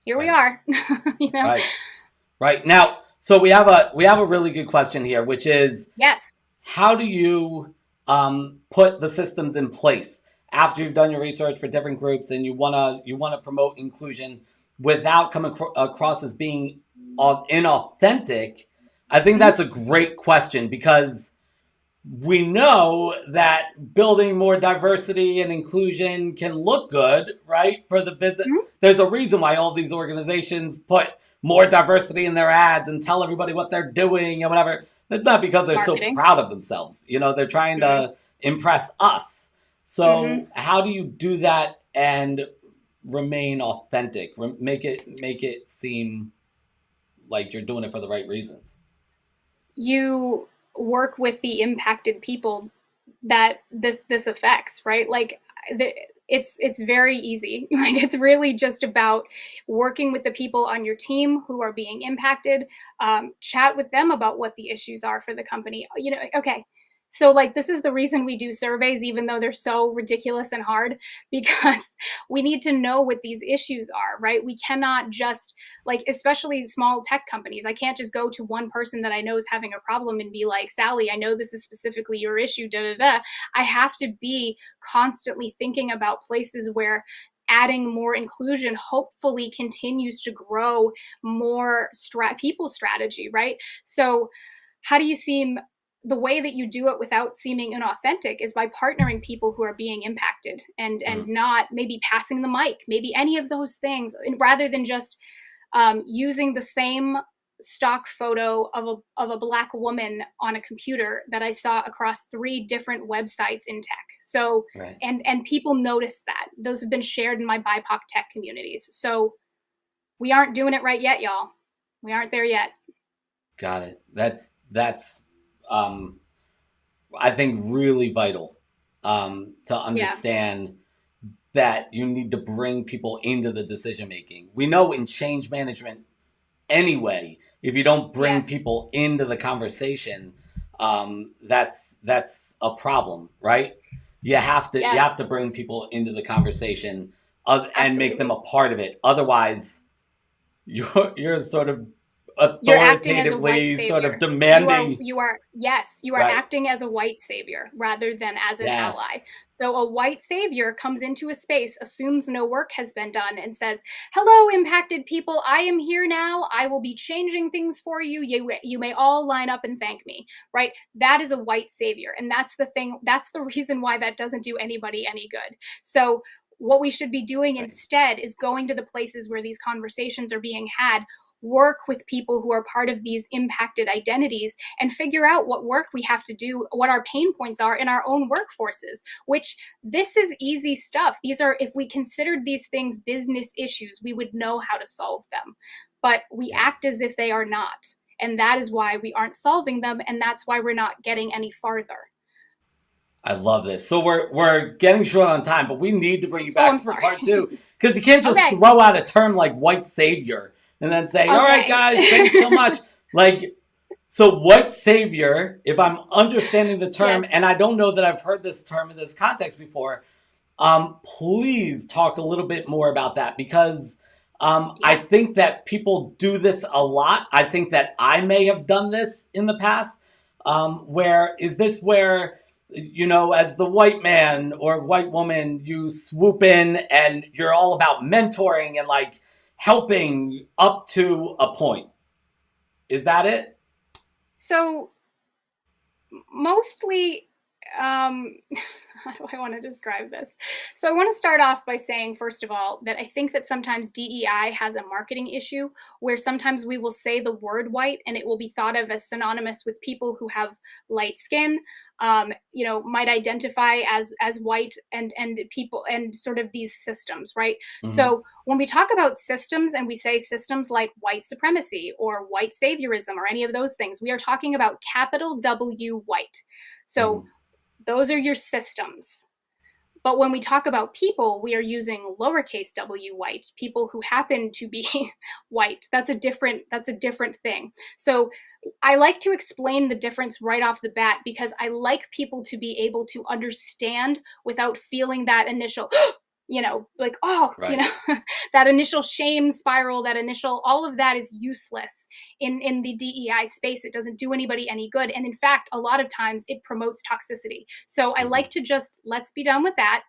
here we are. Right now, so we have a really good question here, which is how do you put the systems in place after you've done your research for different groups and you wanna promote inclusion without coming across as being inauthentic? I think that's a great question, because we know that building more diversity and inclusion can look good, right, for the business. There's a reason why all these organizations put more diversity in their ads and tell everybody what they're doing and whatever. It's not because they're so proud of themselves. They're trying to impress us. So how do you do that and remain authentic? Make it seem like you're doing it for the right reasons. You work with the impacted people that this affects, right? Like it's very easy. Like, it's really just about working with the people on your team who are being impacted. Chat with them about what the issues are for the company. Okay. So like, this is the reason we do surveys, even though they're so ridiculous and hard, because we need to know what these issues are, right? We cannot just, like, especially small tech companies, I can't just go to one person that I know is having a problem and be like, Sally, I know this is specifically your issue, I have to be constantly thinking about places where adding more inclusion hopefully continues to grow more people strategy, right? So how do you seem... The way that you do it without seeming inauthentic is by partnering people who are being impacted and not maybe passing the mic, maybe any of those things, rather than just using the same stock photo of a Black woman on a computer that I saw across 3 different websites in tech. So, and people notice that. Those have been shared in my BIPOC tech communities. So we aren't doing it right yet, y'all. We aren't there yet. Got it. That's I think really vital to understand that you need to bring people into the decision making. We know in change management anyway, if you don't bring people into the conversation, that's a problem, right? You have to bring people into the conversation and make them a part of it. Otherwise, you're sort of authoritatively sort of demanding. You are acting as a white savior rather than as an ally. So a white savior comes into a space, assumes no work has been done, and says, hello, impacted people, I am here now. I will be changing things for you. You may all line up and thank me, right? That is a white savior. And that's the thing. That's the reason why that doesn't do anybody any good. So what we should be doing instead is going to the places where these conversations are being had, work with people who are part of these impacted identities and figure out what work we have to do, what our pain points are in our own workforces, which this is easy stuff. These are, if we considered these things business issues, we would know how to solve them. But we act as if they are not. And that is why we aren't solving them. And that's why we're not getting any farther. I love this. So we're getting short on time, but we need to bring you back for part 2. Because you can't just throw out a term like white savior and then say, all right, guys, thanks so much. Like, so white savior, if I'm understanding the term, and I don't know that I've heard this term in this context before, please talk a little bit more about that, because I think that people do this a lot. I think that I may have done this in the past. Where you know, as the white man or white woman, you swoop in and you're all about mentoring and like helping up to a point. Is that it? So mostly, how do I want to describe this? So I want to start off by saying, first of all, that I think that sometimes DEI has a marketing issue where sometimes we will say the word white and it will be thought of as synonymous with people who have light skin, you know, might identify as white and people and sort of these systems, right? Mm-hmm. So when we talk about systems and we say systems like white supremacy or white saviorism or any of those things, we are talking about capital W white. So those are your systems. But when we talk about people, we are using lowercase w white, people who happen to be white. That's a different thing. So I like to explain the difference right off the bat because I like people to be able to understand without feeling that initial, you know, like, oh, right. You know, that initial shame spiral, that initial, all of that is useless in the DEI space. It doesn't do anybody any good. And in fact, a lot of times it promotes toxicity. So I like to just, let's be done with that.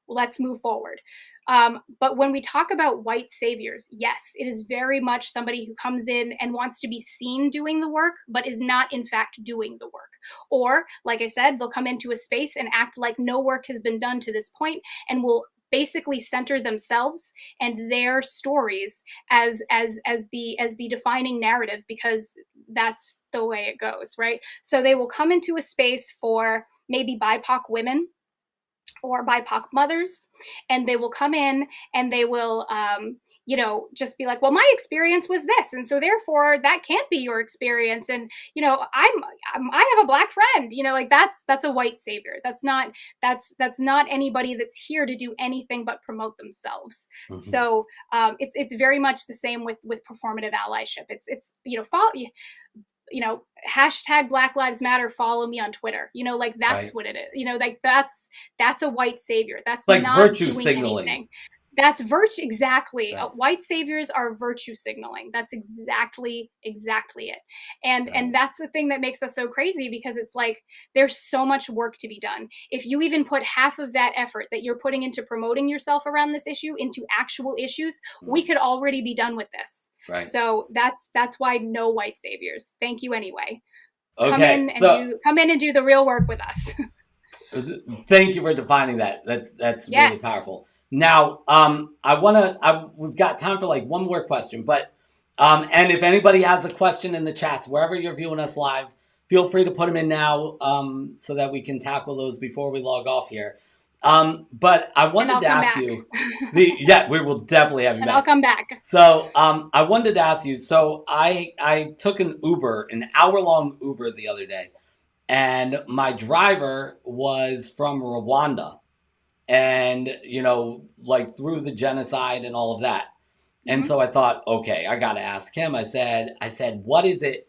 Let's move forward. But when we talk about white saviors, yes, it is very much somebody who comes in and wants to be seen doing the work, but is not in fact doing the work. Or, like I said, they'll come into a space and act like no work has been done to this point and will basically center themselves and their stories as the defining narrative, because that's the way it goes, right? So they will come into a space for maybe BIPOC women or BIPOC mothers, and they will come in and they will, you know, just be like, well, my experience was this, and so therefore that can't be your experience. And you know, I have a black friend. You know, like that's a white savior. That's not anybody that's here to do anything but promote themselves. Mm-hmm. So it's very much the same with performative allyship. It's you know, hashtag Black Lives Matter, follow me on Twitter. You know, like that's right. What it is. You know, like that's a white savior. That's like not virtue doing signaling. Anything. That's virtue, exactly. Right. White saviors are virtue signaling. That's exactly it. And right. And that's the thing that makes us so crazy, because it's like there's so much work to be done. If you even put half of that effort that you're putting into promoting yourself around this issue into actual issues, we could already be done with this. Right. So that's why no white saviors. Thank you anyway. Okay. Come in and do the real work with us. Thank you for defining that. That's yes. Really powerful. Now, we've got time for like one more question, but, and if anybody has a question in the chats, wherever you're viewing us live, feel free to put them in now, so that we can tackle those before we log off here. But I wanted to ask you, we will definitely have you back. I'll come back. So, I wanted to ask you, so I took an hour-long Uber the other day, and my driver was from Rwanda. And, you know, like through the genocide and all of that. And so I thought, okay, I got to ask him. I said, what is it?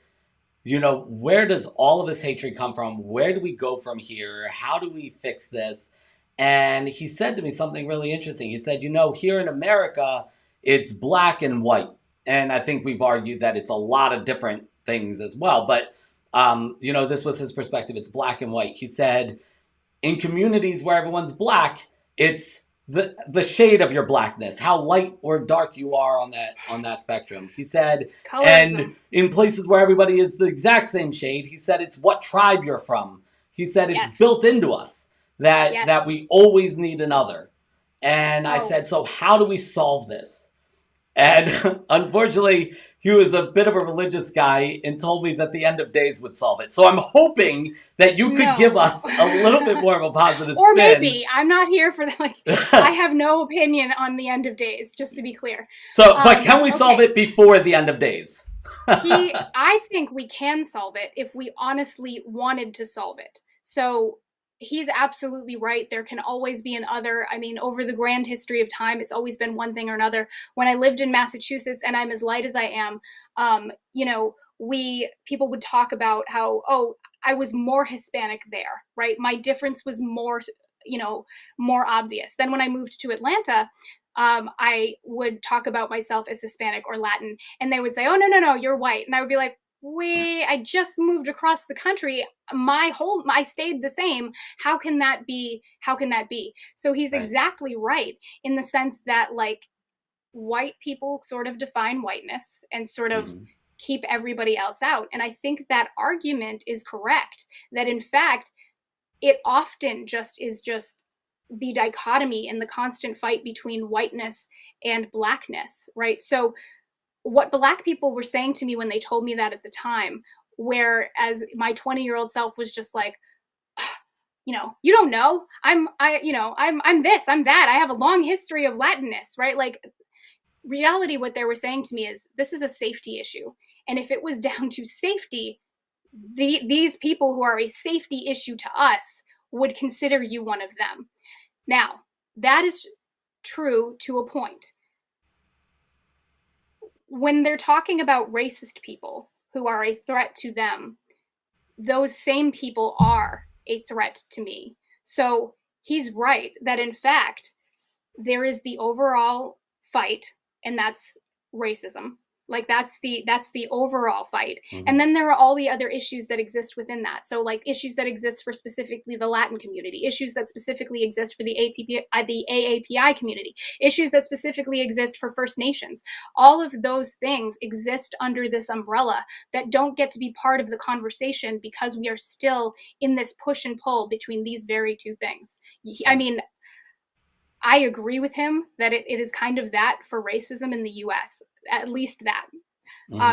You know, where does all of this hatred come from? Where do we go from here? How do we fix this? And he said to me something really interesting. He said, you know, here in America, it's black and white. And I think we've argued that it's a lot of different things as well. But, you know, this was his perspective. It's black and white. He said, in communities where everyone's black, it's the shade of your blackness, how light or dark you are on that spectrum. He said, colorism. And in places where everybody is the exact same shade, he said it's what tribe you're from. He said it's yes. built into us that we always need another. And I said, so how do we solve this? And unfortunately, he was a bit of a religious guy and told me that the end of days would solve it. So I'm hoping that you could give us a little bit more of a positive or spin. Maybe. I'm not here for that. Like, I have no opinion on the end of days, just to be clear. So, but can we solve it before the end of days? I think we can solve it if we honestly wanted to solve it. So he's absolutely right. There can always be an other. I mean, over the grand history of time, it's always been one thing or another. When I lived in Massachusetts, and I'm as light as I am, people would talk about how, I was more Hispanic there, right? My difference was more obvious. Then when I moved to Atlanta, I would talk about myself as Hispanic or Latin, and they would say, "Oh, no, you're white." And I would be like, wait, I just moved across the country. I stayed the same. How can that be? So he's exactly right in the sense that, like, white people sort of define whiteness and sort of keep everybody else out. And I think that argument is correct, that in fact, it often is just the dichotomy and the constant fight between whiteness and blackness, right? So what Black people were saying to me when they told me that at the time, whereas my 20-year-old self was just like, you don't know, I'm this, I'm that, I have a long history of Latinness, right? Like, reality, what they were saying to me is, this is a safety issue. And if it was down to safety, these people who are a safety issue to us would consider you one of them. Now, that is true to a point. When they're talking about racist people who are a threat to them, those same people are a threat to me. So he's right that, in fact, there is the overall fight, and that's racism. Like, that's the overall fight. And then there are all the other issues that exist within that. So, like, issues that exist for specifically the Latin community, issues that specifically exist for the AAPI community, issues that specifically exist for First Nations. All of those things exist under this umbrella that don't get to be part of the conversation because we are still in this push and pull between these very two things. I mean, I agree with him that it is kind of that for racism in the U.S., at least that.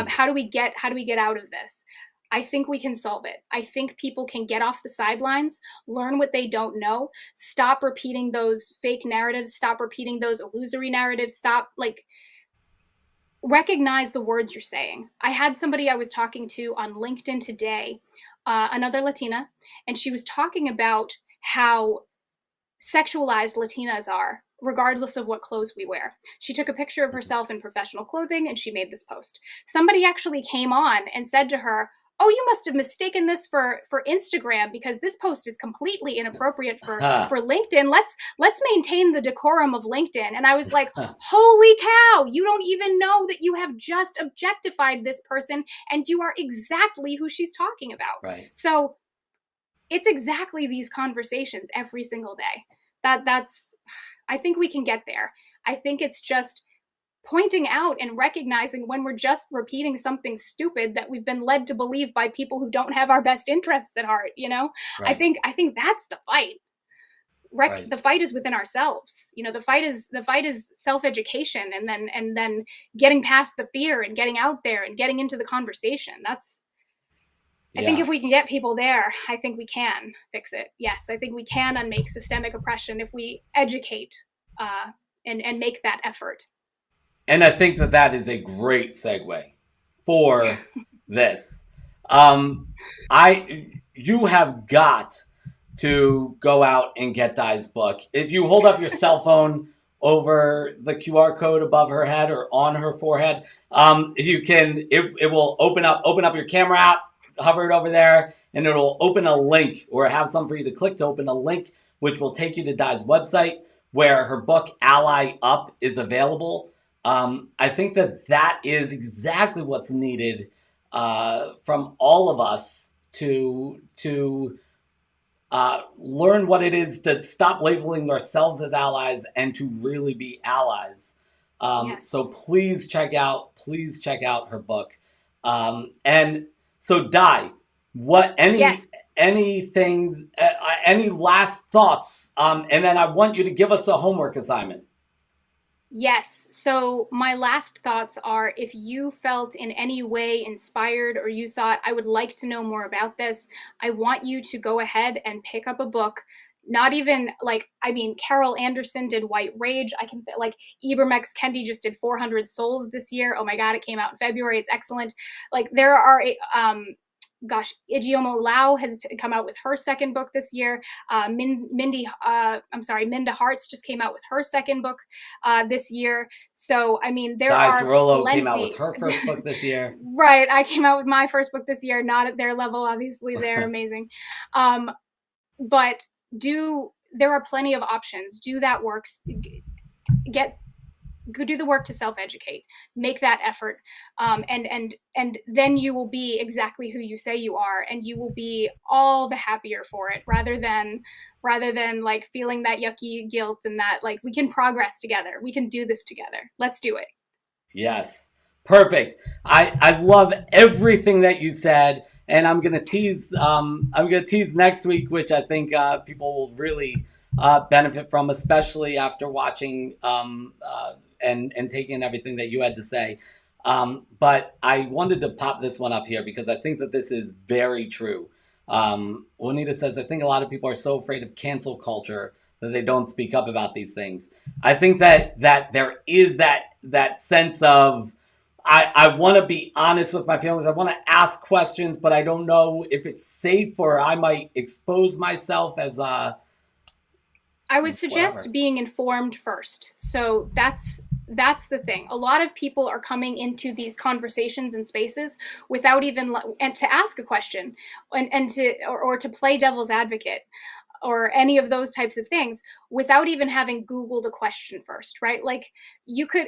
How do we get out of this? I think we can solve it. I think people can get off the sidelines, learn what they don't know, stop repeating those fake narratives, stop repeating those illusory narratives, recognize the words you're saying. I had somebody I was talking to on LinkedIn today, another Latina, and she was talking about how sexualized Latinas are, regardless of what clothes we wear. She took a picture of herself in professional clothing and she made this post. Somebody actually came on and said to her, "Oh, you must have mistaken this for Instagram, because this post is completely inappropriate for LinkedIn. Let's maintain the decorum of LinkedIn." And I was like, holy cow, you don't even know that you have just objectified this person, and you are exactly who she's talking about. Right. So it's exactly these conversations every single day. I think we can get there. I think it's just pointing out and recognizing when we're just repeating something stupid that we've been led to believe by people who don't have our best interests at heart, Right. I think that's the fight. Right. The fight is within ourselves. The fight is self-education, and then getting past the fear and getting out there and getting into the conversation. I think if we can get people there, I think we can fix it. Yes, I think we can unmake systemic oppression if we educate and make that effort. And I think that is a great segue for this. You have got to go out and get Di's book. If you hold up your cell phone over the QR code above her head or on her forehead, you can. It will open up your camera app. Hover it over there, and it'll open a link, or have something for you to click to open a link, which will take you to Di's website, where her book Ally Up is available. I think that is exactly what's needed from all of us to learn what it is to stop labeling ourselves as allies and to really be allies. Yes. So please check out her book. And so, Di, any last thoughts? And then I want you to give us a homework assignment. Yes. So my last thoughts are, if you felt in any way inspired or you thought, I would like to know more about this, I want you to go ahead and pick up a book. Not even like, I mean, Carol Anderson did White Rage. I can, like, Ibermex Kendi just did 400 Souls this year. Oh my God, it came out in February. It's excellent. Like, there are gosh, Ijiomo Lau has come out with her second book this year. Minda Harts just came out with her second book this year. So, I mean, there Di are Ciruolo plenty. came out with her first book this year. Right. I came out with my first book this year, not at their level. Obviously, they're amazing. But there are plenty of options. Do that work. Do the work to self-educate, make that effort, and then you will be exactly who you say you are, and you will be all the happier for it, rather than like feeling that yucky guilt, and that, like, we can progress together, we can do this together, let's do it. Yes, perfect. I love everything that you said, and I'm gonna tease next week, which I think people will really benefit from, especially after watching and taking everything that you had to say. But I wanted to pop this one up here because I think that this is very true. Juanita says, I think a lot of people are so afraid of cancel culture that they don't speak up about these things. I think that there is that sense of, I want to be honest with my feelings. I want to ask questions, but I don't know if it's safe, or I might expose myself as a... I would suggest being informed first. So that's the thing. A lot of people are coming into these conversations and spaces without even, and to ask a question, and to play devil's advocate, or any of those types of things, without even having Googled a question first, right? Like, you could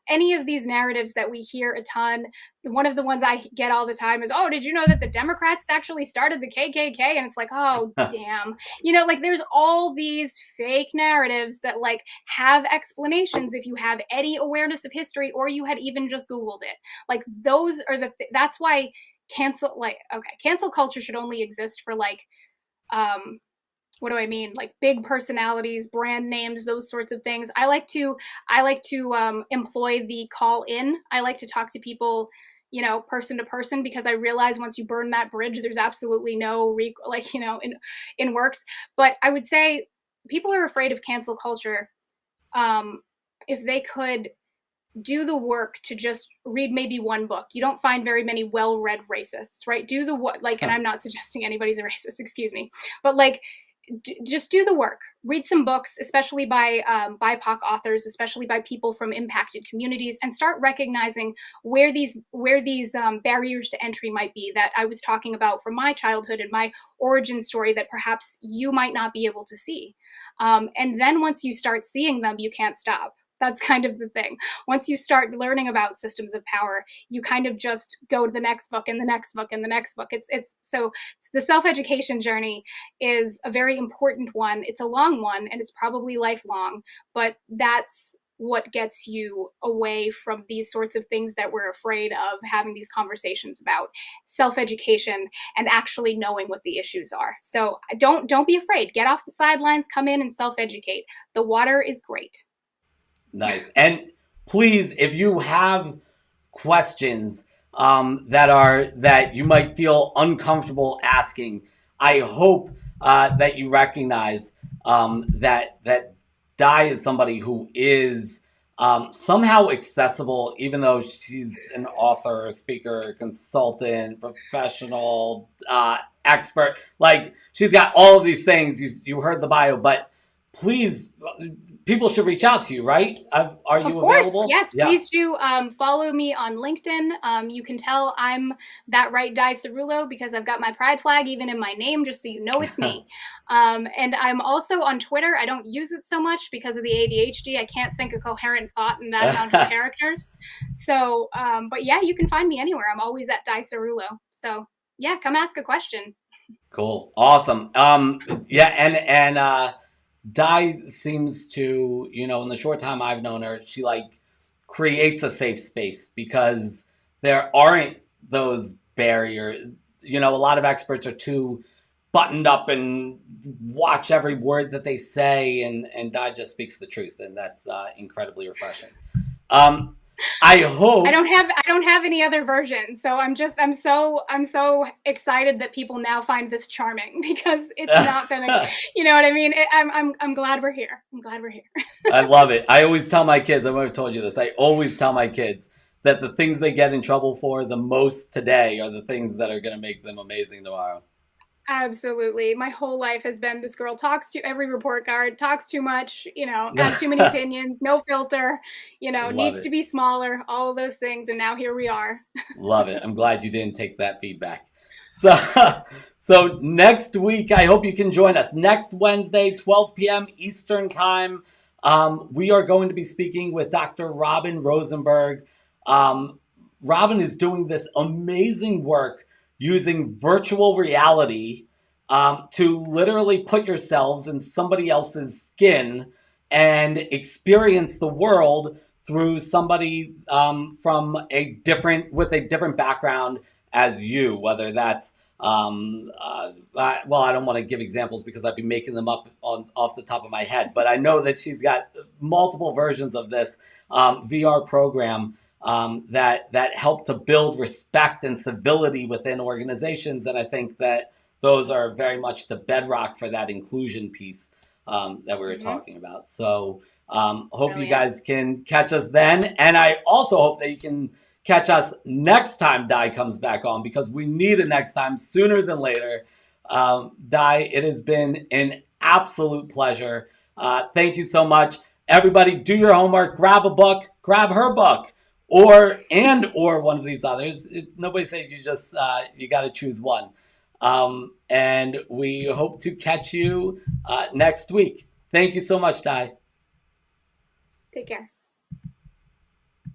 any of these narratives that we hear a ton. One of the ones I get all the time is, oh, did you know that the Democrats actually started the KKK? And it's like, oh, damn. Like, there's all these fake narratives that, like, have explanations if you have any awareness of history, or you had even just Googled it. Like, those are that's why cancel culture should only exist for, like, what do I mean? Like, big personalities, brand names, those sorts of things. I like to employ the call in. I like to talk to people, person to person, because I realize once you burn that bridge, there's absolutely no in works. But I would say people are afraid of cancel culture. If they could do the work to just read maybe one book. You don't find very many well-read racists, right? Do the work, and I'm not suggesting anybody's a racist, excuse me, but, like, just do the work. Read some books, especially by BIPOC authors, especially by people from impacted communities, and start recognizing where these barriers to entry might be, that I was talking about from my childhood and my origin story, that perhaps you might not be able to see. And then once you start seeing them, you can't stop. That's kind of the thing. Once you start learning about systems of power, you kind of just go to the next book and the next book and the next book. So the self-education journey is a very important one. It's a long one, and it's probably lifelong, but that's what gets you away from these sorts of things that we're afraid of having these conversations about: self-education and actually knowing what the issues are. So don't be afraid. Get off the sidelines, come in and self-educate. The water is great. Nice. And please, if you have questions that you might feel uncomfortable asking, I hope that you recognize that Di is somebody who is somehow accessible, even though she's an author, speaker, consultant, professional, expert. Like, she's got all of these things. You heard the bio, but please, people should reach out to you, right? Are you available? Yes, yeah. Please do follow me on LinkedIn. You can tell I'm that right Ally Up Ciruolo because I've got my pride flag even in my name, just so you know it's me. And I'm also on Twitter. I don't use it so much because of the ADHD. I can't think a coherent thought in that amount of characters. So, but yeah, you can find me anywhere. I'm always at Ally Up Ciruolo. So yeah, come ask a question. Cool. Awesome. Yeah, and Di seems to, in the short time I've known her, she, like, creates a safe space because there aren't those barriers. A lot of experts are too buttoned up and watch every word that they say, and Di just speaks the truth, and that's incredibly refreshing. I hope I don't have any other version, so I'm so excited that people now find this charming, because it's not been you know what I mean. I'm glad we're here. I'm glad we're here. I love it. I always tell my kids, I might have told you this, I always tell my kids that the things they get in trouble for the most today are the things that are going to make them amazing tomorrow. Absolutely. My whole life has been, this girl talks to every report card, talks too much, has too many opinions, no filter, needs to be smaller, all of those things. And now here we are. Love it. I'm glad you didn't take that feedback. So next week, I hope you can join us. Next Wednesday, 12 p.m. Eastern Time, we are going to be speaking with Dr. Robin Rosenberg. Robin is doing this amazing work using virtual reality to literally put yourselves in somebody else's skin and experience the world through somebody with a different background as you, whether that's I don't want to give examples because I'd be making them up off the top of my head, but I know that she's got multiple versions of this VR program that help to build respect and civility within organizations. And I think that those are very much the bedrock for that inclusion piece that we were talking about. So hope you guys can catch us then. And I also hope that you can catch us next time Di comes back on, because we need it next time sooner than later. Di, it has been an absolute pleasure. Thank you so much. Everybody, do your homework, grab a book, grab her book, or one of these others. Nobody said you got to choose one. And we hope to catch you next week. Thank you so much, Di. Take care.